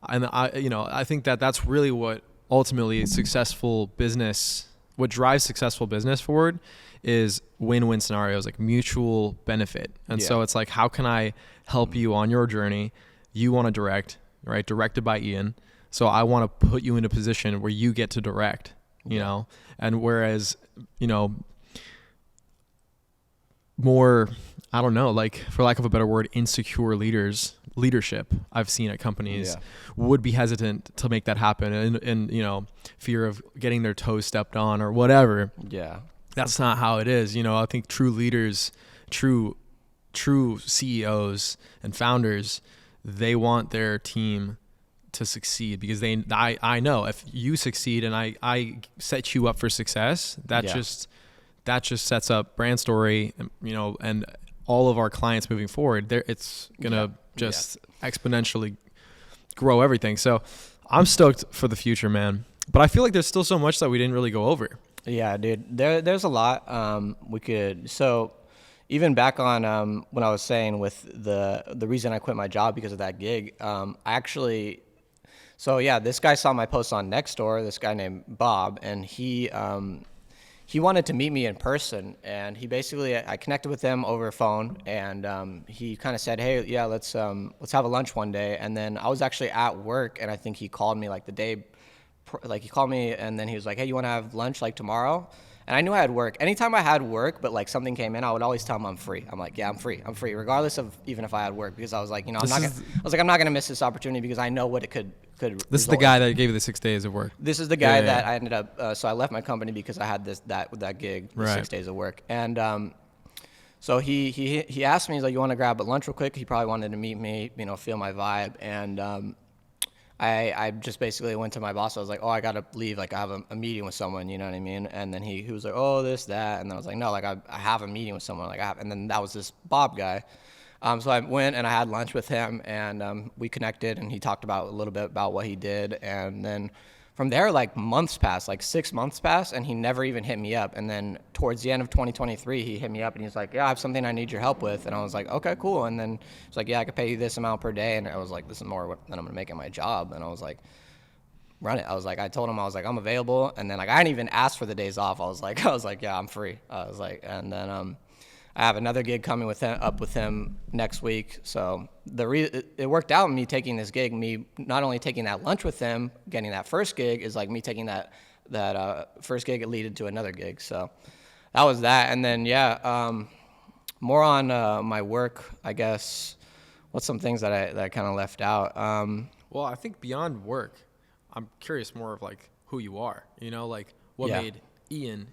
Speaker 1: and I think that's really what ultimately successful business what drives successful business forward is win-win scenarios, like mutual benefit. And so it's like, how can I help you on your journey? You want to direct, right? Directed by Ian. So I want to put you in a position where you get to direct, you know, and whereas, you know, more, I don't know, like for lack of a better word, insecure leadership I've seen at companies would be hesitant to make that happen, and you know, fear of getting their toes stepped on or whatever. Yeah. That's not how it is. You know, I think true leaders, true CEOs and founders, they want their team to succeed because I know if you succeed and I set you up for success, that just sets up Brand Story, you know, and all of our clients moving forward. It's gonna exponentially grow everything. So I'm stoked for the future, man. But I feel like there's still so much that we didn't really go over.
Speaker 2: Yeah, dude. There's a lot we could. So even back on when I was saying with the reason I quit my job because of that gig, this guy saw my post on Nextdoor. This guy named Bob, and he wanted to meet me in person, and he basically, I connected with him over phone, and he kind of said, hey, yeah, let's have a lunch one day. And then I was actually at work, and I think he called me like the day, like he called me, and then he was like, hey, you want to have lunch like tomorrow? And I knew I had work. Anytime I had work, but like something came in, I would always tell him I'm free. I'm like, yeah, I'm free, regardless of even if I had work, because I was like, you know, I'm not gonna miss this opportunity because I know what it could.
Speaker 1: This is the guy that gave you the 6 days of work.
Speaker 2: This is the guy that I ended up. So I left my company because I had that gig, 6 days of work, and so he asked me, he's like, you want to grab a lunch real quick? He probably wanted to meet me, you know, feel my vibe, and I just basically went to my boss. I was like, oh, I gotta leave. Like I have a meeting with someone, you know what I mean? And then he was like, oh, this, that, and then I was like, no, like I have a meeting with someone, and then that was this Bob guy. So I went and I had lunch with him, and we connected, and he talked about a little bit about what he did, and then from there, like months passed, like 6 months passed, and he never even hit me up. And then towards the end of 2023, he hit me up, and he's like, yeah, I have something I need your help with. And I was like, okay, cool. And then he's like, yeah, I could pay you this amount per day. And I was like, this is more than I'm gonna make at my job. And I was like, run it. I told him, I'm available. And then like I didn't even ask for the days off. I was like, yeah, I'm free. And then I have another gig coming with him next week. So it worked out, me taking this gig, me not only taking that lunch with him, getting that first gig, is like me taking that first gig, it leaded to another gig. So that was that. And then, more on my work, I guess. What's some things that I kind of left out?
Speaker 1: Well, I think beyond work, I'm curious more of like who you are, you know, like what made Ian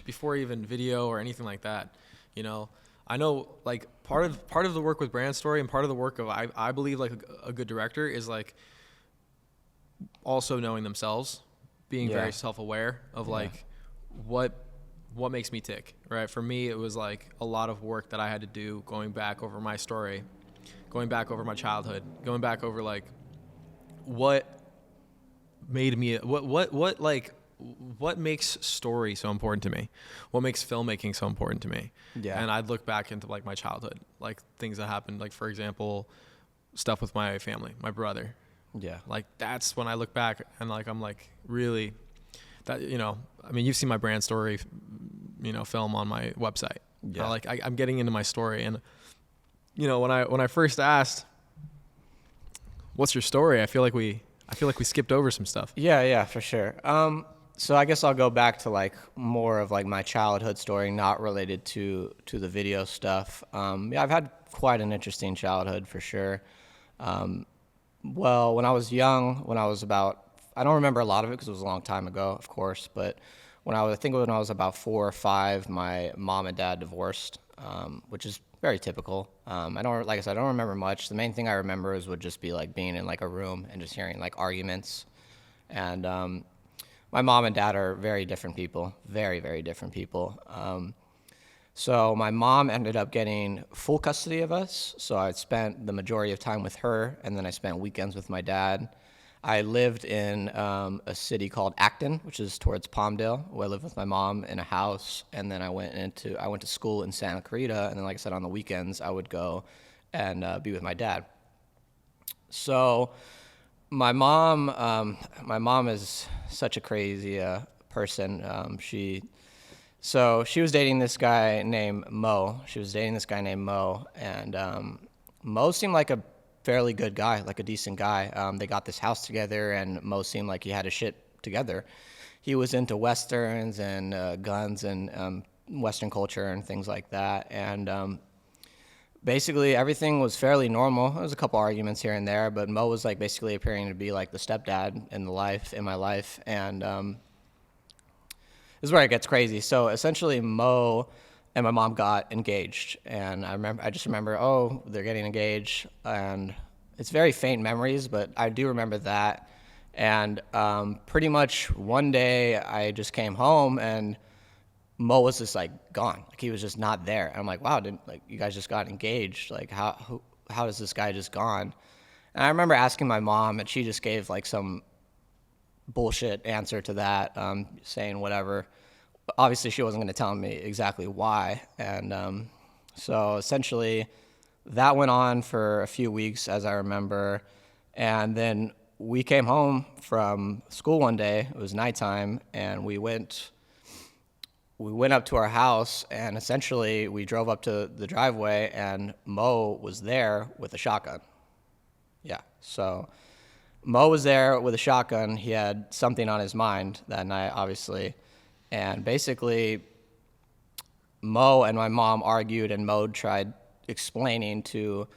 Speaker 1: before even video or anything like that. You know, I know like part of the work with Brand Story and part of the work of I believe like a good director is like also knowing themselves, being very self-aware of like what makes me tick, right? For me, it was like a lot of work that I had to do, going back over my story, going back over my childhood, going back over like what made me what makes story so important to me? What makes filmmaking so important to me? Yeah. And I'd look back into like my childhood, like things that happened, like for example, stuff with my family, my brother. Yeah. Like that's when I look back and like I'm like really that, you know, I mean, you've seen my Brand Story, you know, film on my website. Yeah. Like I'm getting into my story, and you know, when I first asked, what's your story? I feel like we skipped over some stuff.
Speaker 2: Yeah, for sure. So I guess I'll go back to like more of like my childhood story, not related to the video stuff. I've had quite an interesting childhood for sure. Well, when I was young, I don't remember a lot of it because it was a long time ago, of course, but when I was about 4 or 5, my mom and dad divorced, which is very typical. I don't remember much. The main thing I remember would just be like being in like a room and just hearing like arguments. And my mom and dad are very different people, very, very different people. So my mom ended up getting full custody of us. So I spent the majority of time with her, and then I spent weekends with my dad. I lived in a city called Acton, which is towards Palmdale, where I lived with my mom in a house. And then I went to school in Santa Clarita, and then, like I said, on the weekends I would go and be with my dad. So my mom is such a crazy person. So she was dating this guy named Mo. And Mo seemed like a fairly good guy, like a decent guy. They got this house together, and Mo seemed like he had his shit together. He was into westerns and guns and Western culture and things like that. And basically everything was fairly normal. There was a couple arguments here and there, but Mo was like basically appearing to be like the stepdad in my life. And this is where it gets crazy. So essentially Mo and my mom got engaged, and I just remember, oh, they're getting engaged, and it's very faint memories, but I do remember that. And pretty much one day I just came home and Mo was just like gone. Like he was just not there. And I'm like, wow, you guys just got engaged? Like how is this guy just gone? And I remember asking my mom, and she just gave like some bullshit answer to that, saying whatever. But obviously she wasn't going to tell me exactly why. And so essentially that went on for a few weeks, as I remember. And then we came home from school one day. It was nighttime, and we went up to our house, and essentially we drove up to the driveway, and Mo was there with a shotgun. Yeah, so Mo was there with a shotgun. He had something on his mind that night, obviously. And basically, Mo and my mom argued, and Mo tried explaining to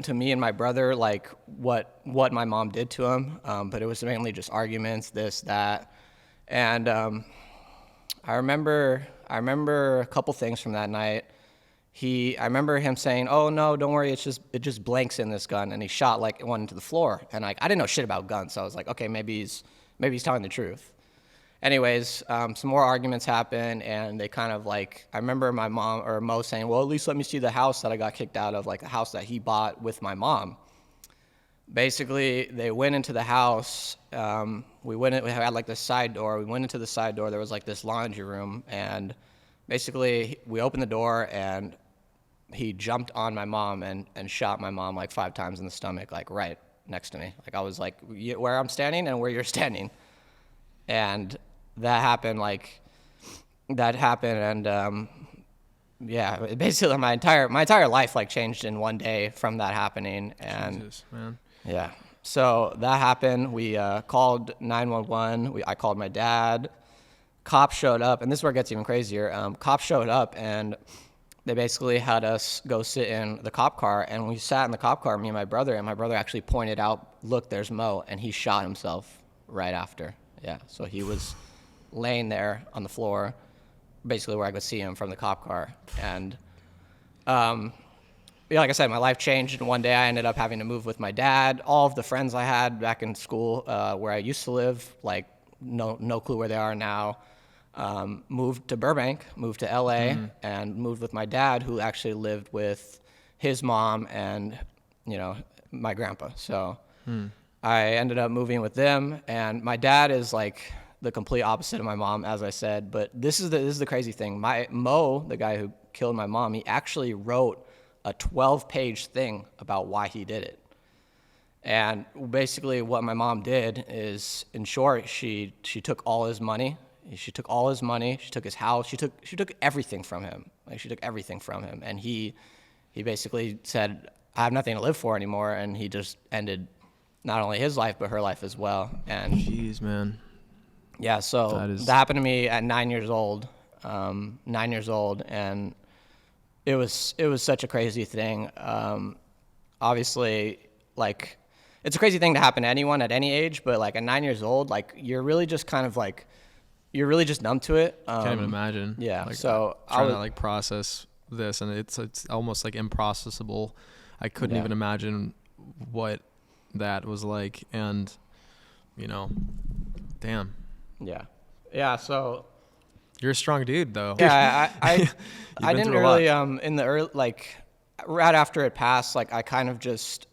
Speaker 2: me and my brother like what my mom did to him, but it was mainly just arguments, this, that. And I remember a couple things from that night. I remember him saying, "Oh no, don't worry, it just blanks in this gun," and he shot like one into the floor. And like I didn't know shit about guns, so I was like, okay, maybe he's telling the truth. Anyways, some more arguments happened, and they kind of like, I remember my mom or Mo saying, well, at least let me see the house that I got kicked out of, like the house that he bought with my mom. Basically, they went into the house. We had like this side door. We went into the side door. There was like this laundry room, and basically we opened the door, and he jumped on my mom and shot my mom like 5 times in the stomach, like right next to me. Like I was like where I'm standing and where you're standing. And that happened, and yeah, basically my entire life like changed in one day from that happening. And
Speaker 1: Jesus, man.
Speaker 2: Yeah, so that happened. We called 911. I called my dad. Cops showed up, and this is where it gets even crazier. Cops showed up, and they basically had us go sit in the cop car, and we sat in the cop car, me and my brother actually pointed out, look, there's Mo, and he shot himself right after. Yeah, so he was laying there on the floor, basically where I could see him from the cop car. And yeah, like I said, my life changed, and one day I ended up having to move with my dad. All of the friends I had back in school where I used to live, like no clue where they are now, moved to Burbank, moved to LA, and moved with my dad, who actually lived with his mom and, my grandpa. So I ended up moving with them, and my dad is like the complete opposite of my mom, as I said. But this is the crazy thing. Mo, the guy who killed my mom, he actually wrote a 12-page thing about why he did it. And basically what my mom did is, in short, she took all his money. She took all his money. She took his house. She took everything from him. Like she took everything from him. And he basically said, I have nothing to live for anymore. And he just ended not only his life, but her life as well. And
Speaker 1: Jeez, man.
Speaker 2: Yeah, so that happened to me at 9 years old. 9 years old, and it was such a crazy thing. Obviously, like, it's a crazy thing to happen to anyone at any age, but like at 9 years old, like you're really just numb to it.
Speaker 1: Can't even imagine.
Speaker 2: Yeah.
Speaker 1: Like,
Speaker 2: so
Speaker 1: trying to like process this, and it's almost like improcessable. I couldn't even imagine what that was like, and damn.
Speaker 2: Yeah. So
Speaker 1: you're a strong dude, though.
Speaker 2: Yeah, I didn't really in the early, like right after it passed, like I kind of just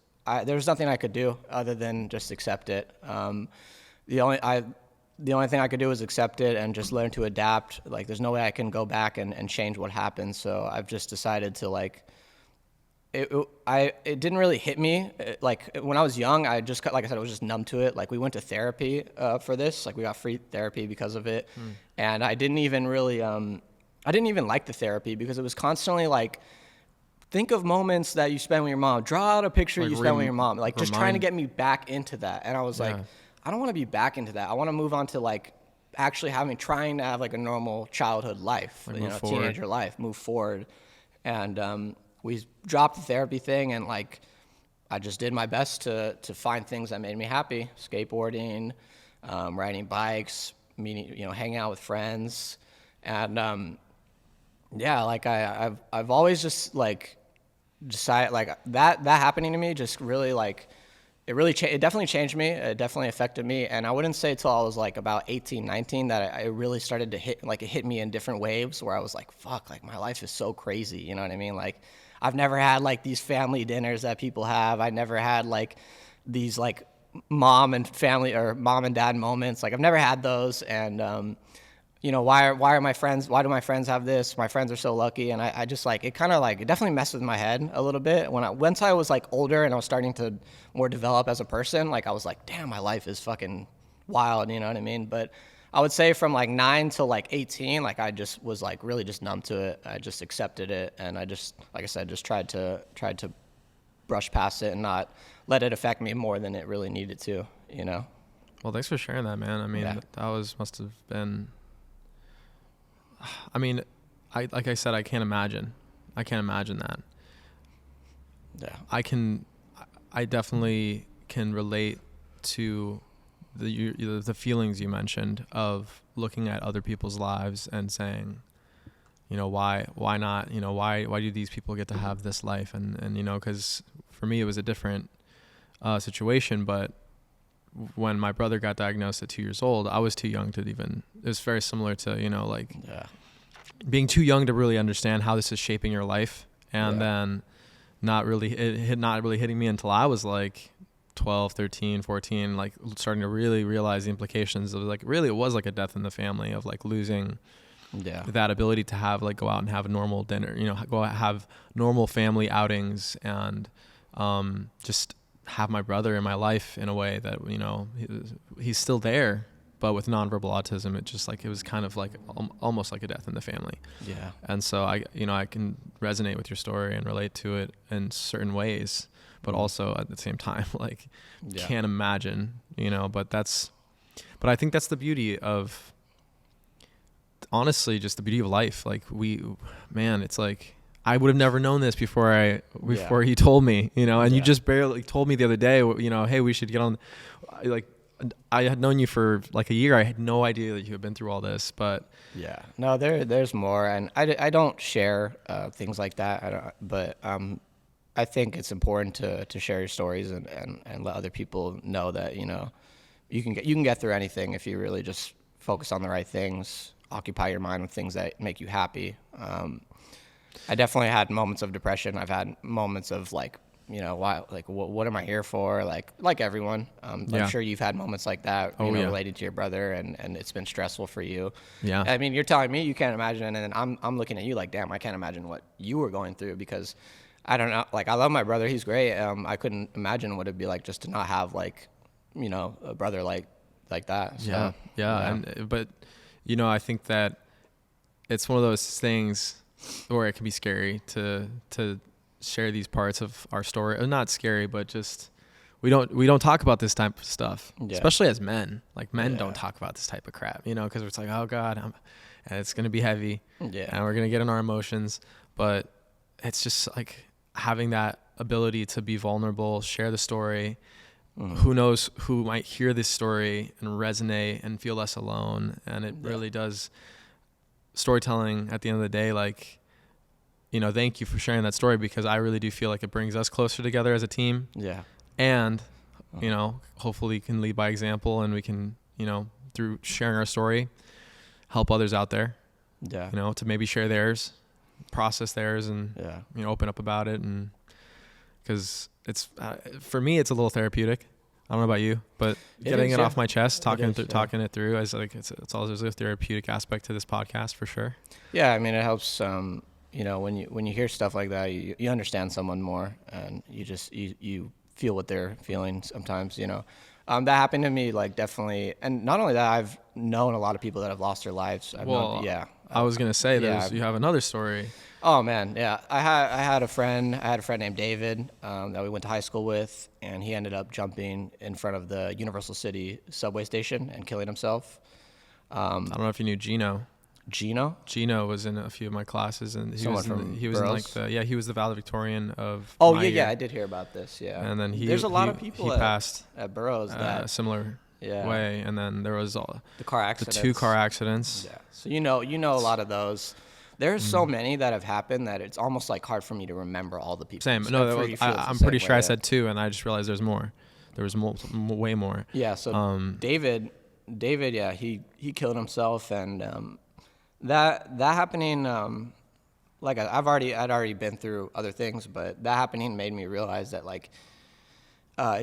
Speaker 2: there was nothing I could do other than just accept it. The only thing I could do was accept it and just learn to adapt. Like there's no way I can go back and change what happened. So I've just decided to like it didn't really hit me. Like when I was young, like I said, I was just numb to it. Like we went to therapy for this. Like we got free therapy because of it, and I didn't even really I didn't even like the therapy because it was constantly like, think of moments that you spend with your mom. Draw out a picture you spent with your mom. Like just trying to get me back into that. And I was like, I don't want to be back into that. I want to move on to like actually trying to have like a normal childhood life, like teenager life, move forward. And we dropped the therapy thing, and like I just did my best to find things that made me happy: skateboarding, riding bikes, hanging out with friends, and like I've always just like decided like that happening to me just really like it definitely changed me. It definitely affected me. And I wouldn't say till I was like about 18, 19 that I really started to it hit me in different waves where I was like, fuck, like my life is so crazy. You know what I mean? Like I've never had like these family dinners that people have. I never had like these like mom and dad moments. Like I've never had those. And, why do my friends have this? My friends are so lucky. And I just like, it definitely messed with my head a little bit. Once I was like older and I was starting to more develop as a person, like I was like, damn, my life is fucking wild. You know what I mean? But I would say from like 9 to like 18, like I just was like really just numb to it. I just accepted it. And I just, like I said, just tried to brush past it and not let it affect me more than it really needed to,
Speaker 1: Well, thanks for sharing that, man. I mean, that must have been, I mean, like I said, I can't imagine that.
Speaker 2: Yeah.
Speaker 1: I definitely can relate to the feelings you mentioned of looking at other people's lives and saying, why not? Why do these people get to have this life? And because for me, it was a different situation, but when my brother got diagnosed at 2 years old, I was too young to even, it was very similar to, being too young to really understand how this is shaping your life. And then not really hitting me until I was like 12, 13, 14, like starting to really realize the implications of like, really, it was like a death in the family of like losing that ability to have, like, go out and have a normal dinner, go out, have normal family outings, and just have my brother in my life in a way that, he's still there, but with nonverbal autism, it was kind of like almost like a death in the family.
Speaker 2: Yeah.
Speaker 1: And so I can resonate with your story and relate to it in certain ways, but also at the same time, like can't imagine, but I think that's the beauty of, honestly, just the beauty of life. Like it's like, I would have never known this before you told me, and you just barely told me the other day, hey, we should get on. Like, I had known you for like a year. I had no idea that you had been through all this, but
Speaker 2: no, there's more, and I don't share things like that. But I think it's important to share your stories and let other people know that you can get through anything if you really just focus on the right things, occupy your mind with things that make you happy. I definitely had moments of depression. I've had moments of like, why, like, what am I here for? Like everyone. I'm sure you've had moments like that, related to your brother, and it's been stressful for you.
Speaker 1: Yeah.
Speaker 2: I mean, you're telling me you can't imagine, and then I'm looking at you like, damn, I can't imagine what you were going through, because I don't know. Like, I love my brother. He's great. I couldn't imagine what it'd be like just to not have like, a brother like that. So,
Speaker 1: yeah. But I think that it's one of those things where it can be scary to share these parts of our story. Not scary, but just we don't talk about this type of stuff, especially as men. Like, men don't talk about this type of crap, because it's like, oh God, and it's gonna be heavy, and we're gonna get in our emotions. But it's just like having that ability to be vulnerable, share the story. Who knows who might hear this story and resonate and feel less alone. And it really does. Storytelling at the end of the day, like, thank you for sharing that story, because I really do feel like it brings us closer together as a team. Yeah. And, hopefully can lead by example, and we can, through sharing our story, help others out there. Yeah. To maybe share theirs, process theirs, and, open up about it. And because it's, for me, it's a little therapeutic. I don't know about you, but getting it off my chest, talking it through, as like it's also, there's a therapeutic aspect to this podcast for sure.
Speaker 2: Yeah, I mean, it helps. when you hear stuff like that, you understand someone more, and you feel what they're feeling sometimes. That happened to me, like, definitely. And not only that, I've known a lot of people that have lost their lives.
Speaker 1: I was gonna say you have another story.
Speaker 2: Oh man, yeah. I had a friend named David that we went to high school with, and he ended up jumping in front of the Universal City subway station and killing himself.
Speaker 1: I don't know if you knew Gino. Gino was in a few of my classes, and he was the valedictorian of.
Speaker 2: Oh
Speaker 1: my
Speaker 2: yeah,
Speaker 1: year.
Speaker 2: I did hear about this. Yeah,
Speaker 1: and then
Speaker 2: there's a lot of people
Speaker 1: he passed
Speaker 2: at Burroughs that
Speaker 1: a similar way, and then there was
Speaker 2: the car accidents.
Speaker 1: The 2 car accidents.
Speaker 2: Yeah, so you know a lot of those. There's so many that have happened that it's almost like hard for me to remember all the people.
Speaker 1: Same. No, I'm pretty sure I said 2, and I just realized there's more. There was way more.
Speaker 2: Yeah. So David, yeah, he killed himself, and that happening. Like I'd already been through other things, but that happening made me realize that, like,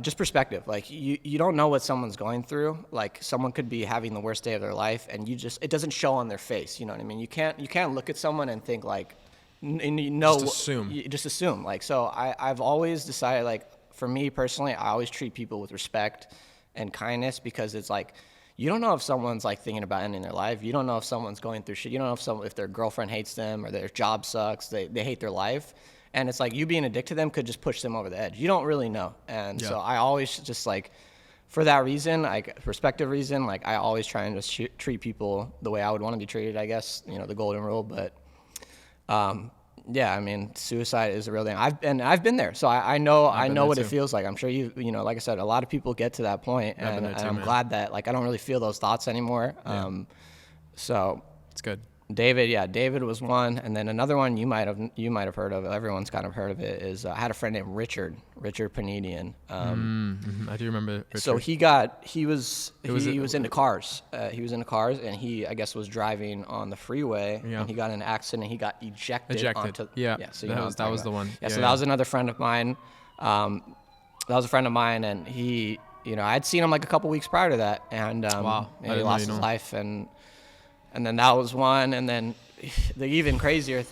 Speaker 2: just perspective. Like, you don't know what someone's going through. Like, someone could be having the worst day of their life, and it doesn't show on their face. You know what I mean? You can't look at someone and think, like,
Speaker 1: just assume.
Speaker 2: You just assume. Like, so I've always decided, like, for me personally, I always treat people with respect and kindness, because it's like, you don't know if someone's, like, thinking about ending their life. You don't know if someone's going through shit. You don't know if their girlfriend hates them or their job sucks. They hate their life. And it's like, you being a dick to them could just push them over the edge. You don't really know. And so I always just, like, for that reason, like, perspective reason, like, I always try and just treat people the way I would want to be treated, I guess, the golden rule. But, yeah, I mean, suicide is a real thing. I've been there, so I know what it feels like. I'm sure like I said, a lot of people get to that point, and I'm glad that, like, I don't really feel those thoughts anymore. Yeah. So
Speaker 1: it's good.
Speaker 2: David was one, and then another one you might have heard of. Everyone's kind of heard of it. Is I had a friend named Richard Panedian.
Speaker 1: I do remember Richard.
Speaker 2: So he was into cars. He was into cars, and he, I guess, was driving on the freeway, and he got in an accident, and he got ejected.
Speaker 1: Onto, so that was the one.
Speaker 2: So that was another friend of mine. That was a friend of mine, and he, I'd seen him like a couple weeks prior to that, and he lost his life, and then that was one, and then the craziest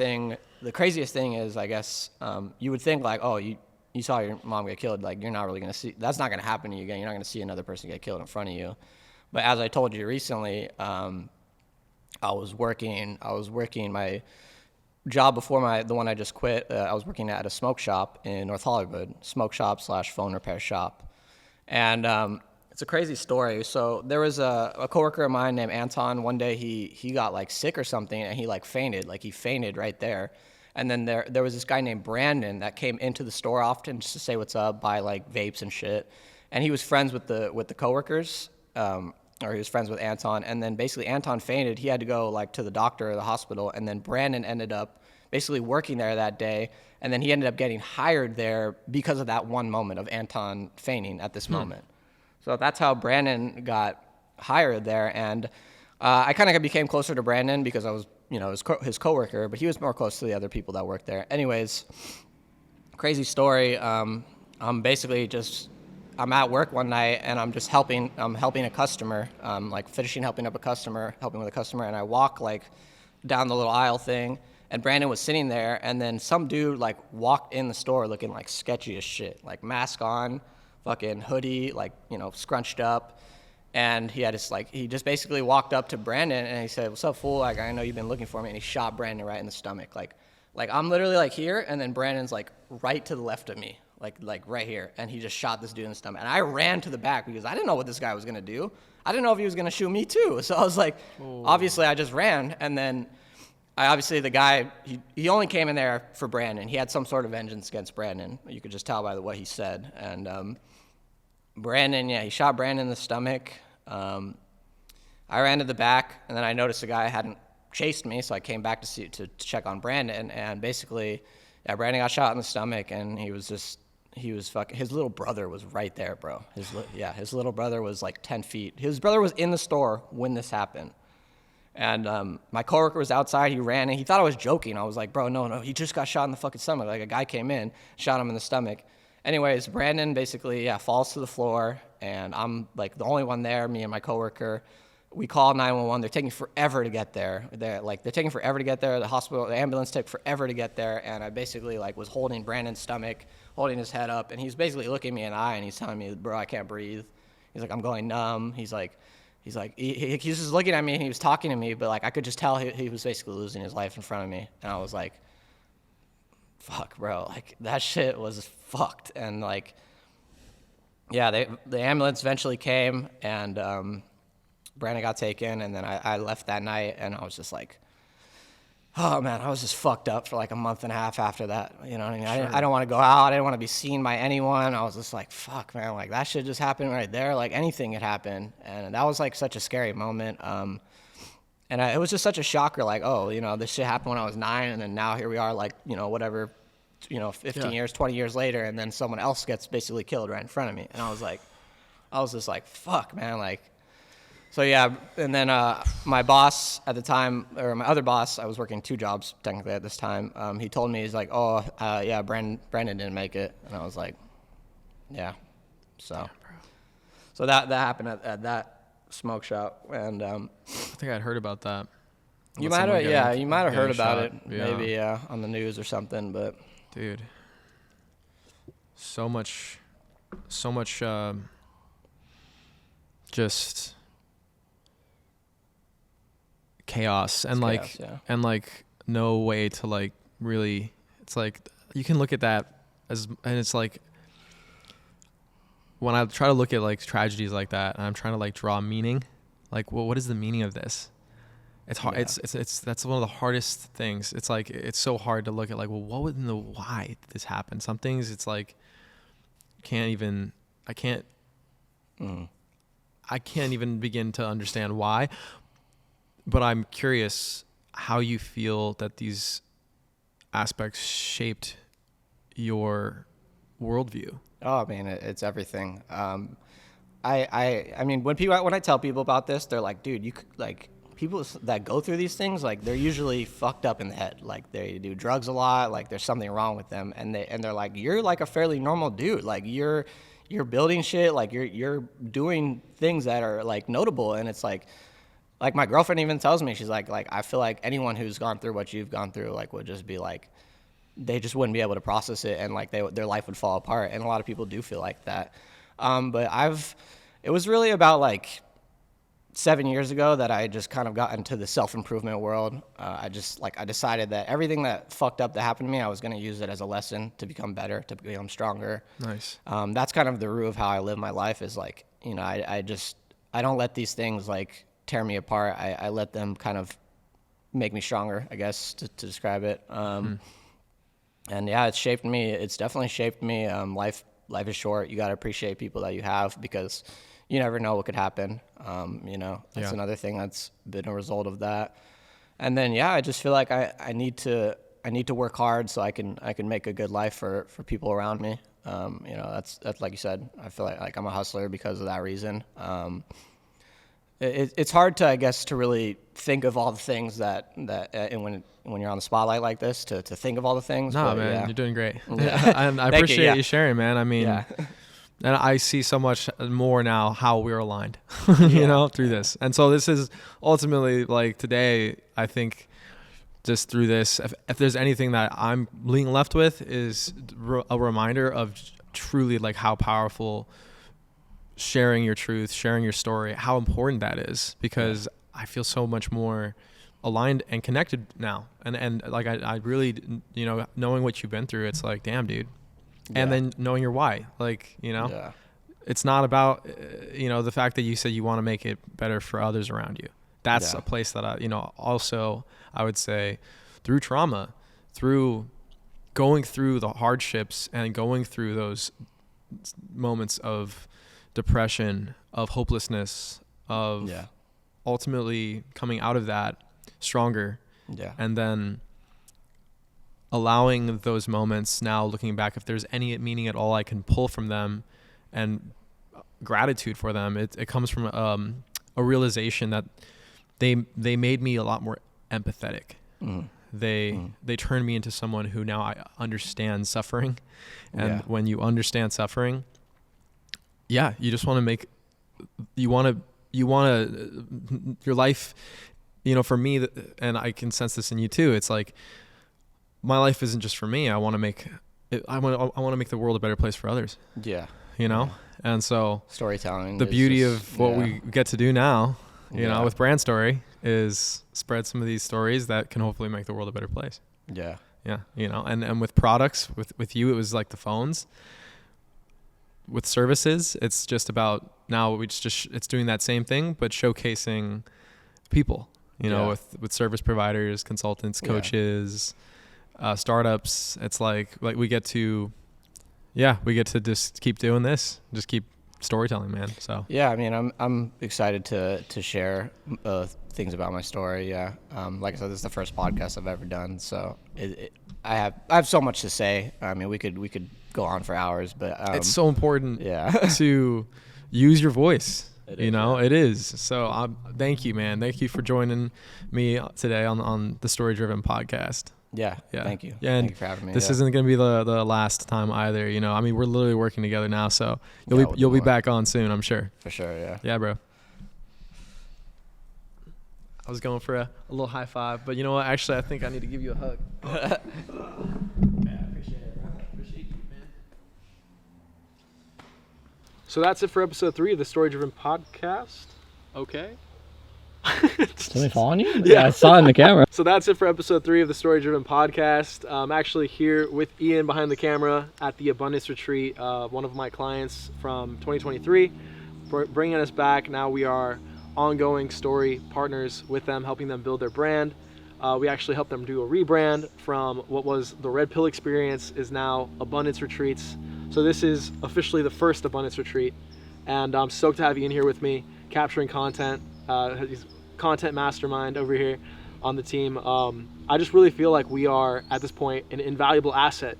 Speaker 2: thing is, I guess, you would think, like, oh, you saw your mom get killed, like, you're not really going to see, that's not going to happen to you again. You're not going to see another person get killed in front of you. But as I told you recently, I was working my job before the one I just quit. I was working at a smoke shop in North Hollywood, smoke shop / phone repair shop. And it's a crazy story. So there was a coworker of mine named Anton. One day he got, like, sick or something, and he, like, fainted. Like, he fainted right there. And then there was this guy named Brandon that came into the store often just to say what's up, buy, like, vapes and shit. And he was friends with the coworkers, or he was friends with Anton. And then basically Anton fainted. He had to go, like, to the doctor or the hospital. And then Brandon ended up basically working there that day. And then he ended up getting hired there because of that one moment of Anton fainting at this moment. So that's how Brandon got hired there, and I kind of became closer to Brandon because I was, his coworker, but he was more close to the other people that worked there. Anyways, crazy story. I'm at work one night, and I'm helping a customer, like, helping with a customer, and I walk, like, down the little aisle thing, and Brandon was sitting there, and then some dude, like, walked in the store looking, like, sketchy as shit, like, mask on, fucking hoodie, like, scrunched up, and he just basically walked up to Brandon, and he said, "What's up, fool? Like, I know you've been looking for me," and he shot Brandon right in the stomach. Like I'm literally, like, here, and then Brandon's, like, right to the left of me, like right here, and he just shot this dude in the stomach. And I ran to the back because I didn't know what this guy was gonna do. I didn't know if he was gonna shoot me too. So I was like, Obviously I just ran, and then the guy, he only came in there for Brandon. He had some sort of vengeance against Brandon. You could just tell by what he said. And Brandon, he shot Brandon in the stomach. I ran to the back, and then I noticed the guy hadn't chased me, so I came back to check on Brandon. And basically, Brandon got shot in the stomach, and his little brother was right there, bro. His little brother was, like, 10 feet. His brother was in the store when this happened. And my coworker was outside. He ran, and he thought I was joking. I was like, bro, no, he just got shot in the fucking stomach. Like, a guy came in, shot him in the stomach. Anyways, Brandon basically, falls to the floor, and I'm, like, the only one there, me and my coworker. we call 911. They're taking forever to get there. They're taking forever to get there. The hospital, the ambulance took forever to get there. And I basically like was holding Brandon's stomach, holding his head up, and he's basically looking me in the eye and he's telling me, bro, I can't breathe. He's like, I'm going numb. He's just looking at me and he was talking to me, but like I could just tell he was basically losing his life in front of me. And I was like, fuck, bro, like that shit was fucked. And like, yeah, the ambulance eventually came and Brandon got taken, and then I left that night, and I was just like, oh man, I was just fucked up for like a month and a half after that. You know what I mean?
Speaker 1: Sure.
Speaker 2: I don't want to go out. I didn't want to be seen by anyone. I was just like, fuck, man, like that shit just happened right there. Like anything could happen. And that was like such a scary moment. It was just such a shocker. Like, oh, you know, this shit happened when I was 9, and then now here we are, like, you know, whatever, you know, 15 years, 20 years later, and then someone else gets basically killed right in front of me. And I was just like, fuck, man, like. So yeah, and then my boss at the time, or my other boss, I was working 2 jobs technically at this time. He told me, he's like, oh, yeah, Brandon didn't make it, and I was like, yeah. So that happened at that smoke shop, and
Speaker 1: I think I'd heard about that.
Speaker 2: you might have heard about it,
Speaker 1: yeah.
Speaker 2: maybe on the news or something, but
Speaker 1: Dude, so much, just chaos and and like no way to like really. It's like you can look at that and it's like when I try to look at like tragedies like that and I'm trying to like draw meaning, like, well, what is the meaning of this? It's hard. Yeah. It's that's one of the hardest things. It's like it's so hard to look at like, well, what would why did this happen? Some things it's like I can't even begin to understand why. But I'm curious how you feel that these aspects shaped your worldview.
Speaker 2: Oh man, it's everything. I mean, when I tell people about this, they're like, dude, you could, like, people that go through these things, like, they're usually fucked up in the head. Like, they do drugs a lot. Like, there's something wrong with them, and they're like, you're like a fairly normal dude. Like, you're building shit. Like, you're doing things that are like notable, and it's like my girlfriend even tells me, she's like I feel like anyone who's gone through what you've gone through, like, would just be like, they just wouldn't be able to process it, and like their life would fall apart. And a lot of people do feel like that. But it was really about like 7 years ago that I just kind of got into the self-improvement world. I decided that everything that fucked up that happened to me, I was going to use it as a lesson to become better, to become stronger.
Speaker 1: Nice.
Speaker 2: That's kind of the root of how I live my life, is like, you know, I don't let these things like tear me apart. I let them kind of make me stronger, I guess, to describe it. And yeah, it's shaped me. It's definitely shaped me. Life is short. You got to appreciate people that you have, because you never know what could happen. You know, that's another thing that's been a result of that. And then, yeah, I just feel like I need to work hard so I can make a good life for people around me. You know, that's like you said, I feel like I'm a hustler because of that reason. It's hard to, I guess, to really think of all the things that and when you're on the spotlight like this, to think of all the things.
Speaker 1: No,
Speaker 2: but,
Speaker 1: man,
Speaker 2: yeah.
Speaker 1: you're doing great. And I appreciate you sharing, man. I mean, and I see so much more now how we're aligned, you know, through this. And so this is ultimately, like, today, I think just through this, if there's anything that I'm being left with, is a reminder of truly like how powerful sharing your truth, sharing your story, how important that is, because I feel so much more aligned and connected now. And like, I really, you know, knowing what you've been through, it's like, damn, dude. And then knowing your why, like, you know, it's not about, you know, the fact that you said you want to make it better for others around you. That's a place that I, you know, also I would say through trauma, through going through the hardships and going through those moments of depression, of hopelessness, of ultimately coming out of that stronger. And then allowing those moments, now looking back, if there's any meaning at all I can pull from them, and gratitude for them, it comes from a realization that they made me a lot more empathetic. They turned me into someone who now I understand suffering. And when you understand suffering, you just want to you want to, your life, for me, and I can sense this in you too. It's like, my life isn't just for me. I want to make it, I want to make the world a better place for others.
Speaker 2: Yeah.
Speaker 1: And so
Speaker 2: Storytelling.
Speaker 1: the beauty of what we get to do now, with Brand Story, is spread some of these stories that can hopefully make the world a better place.
Speaker 2: Yeah.
Speaker 1: Yeah. And with products, with you, it was like the phones. With services, it's just about, now it's doing that same thing, but showcasing people, with service providers, consultants, coaches, startups. It's like we get to just keep doing this, just keep storytelling, man. So
Speaker 2: yeah, I mean, I'm excited to share things about my story. Yeah, like I said, this is the first podcast I've ever done, so I have so much to say. I mean, we could go on for hours, but
Speaker 1: it's so important to use your voice. It is. So thank you, man. Thank you for joining me today on the Story Driven podcast.
Speaker 2: Yeah. Thank you.
Speaker 1: Yeah, and
Speaker 2: thank you for having me.
Speaker 1: This isn't going to be the last time either. I mean, we're literally working together now, so you'll be back on soon, I'm sure.
Speaker 2: For sure. Yeah.
Speaker 1: Yeah, bro. I was going for a little high five, but you know what? Actually, I think I need to give you a hug. Yeah, I appreciate it, bro. Appreciate you, man. So that's it for episode 3 of the Story Driven podcast. Okay.
Speaker 2: Somebody following you? Yeah, I saw it in the camera.
Speaker 1: So that's it for episode 3 of the Story Driven podcast. I'm actually here with Ian behind the camera at the Abundance Retreat, one of my clients from 2023, bringing us back. Now we are ongoing story partners with them, helping them build their brand. We actually helped them do a rebrand from what was the Red Pill experience is now Abundance Retreats. So this is officially the first Abundance Retreat, and I'm stoked to have Ian here with me, capturing content. He's content mastermind over here on the team. I just really feel like we are at this point an invaluable asset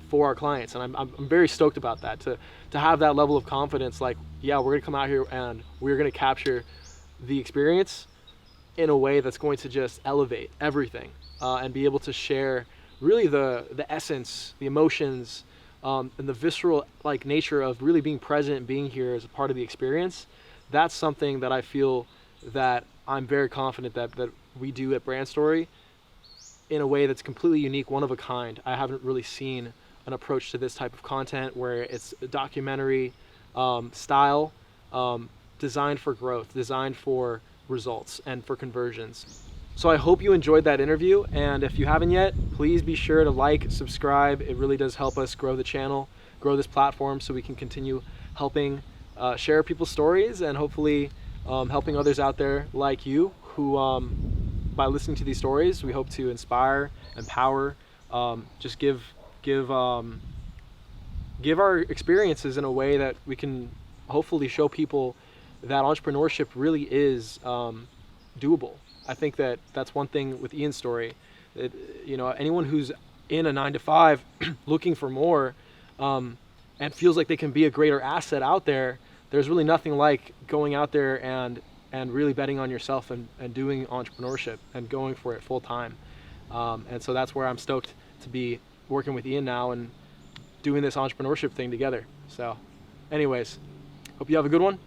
Speaker 1: for our clients, and I'm very stoked about that, to have that level of confidence. Like, yeah, we're gonna come out here and we're gonna capture the experience in a way that's going to just elevate everything, and be able to share really the essence, the emotions, and the visceral nature of really being present, being here as a part of the experience. That's something that I feel that I'm very confident that we do at Brand Story in a way that's completely unique, one of a kind. I haven't really seen an approach to this type of content where it's a documentary style, designed for growth, designed for results and for conversions. So I hope you enjoyed that interview, and if you haven't yet, please be sure to like, subscribe. It really does help us grow the channel, grow this platform, so we can continue helping share people's stories, and hopefully helping others out there like you who, by listening to these stories, we hope to inspire, empower, just give our experiences in a way that we can hopefully show people that entrepreneurship really is doable. I think that's one thing with Ian's story. Anyone who's in a 9-to-5 looking for more, and feels like they can be a greater asset out there, there's really nothing like going out there and really betting on yourself and doing entrepreneurship and going for it full time. And so that's where I'm stoked to be working with Ian now and doing this entrepreneurship thing together. So anyways, hope you have a good one.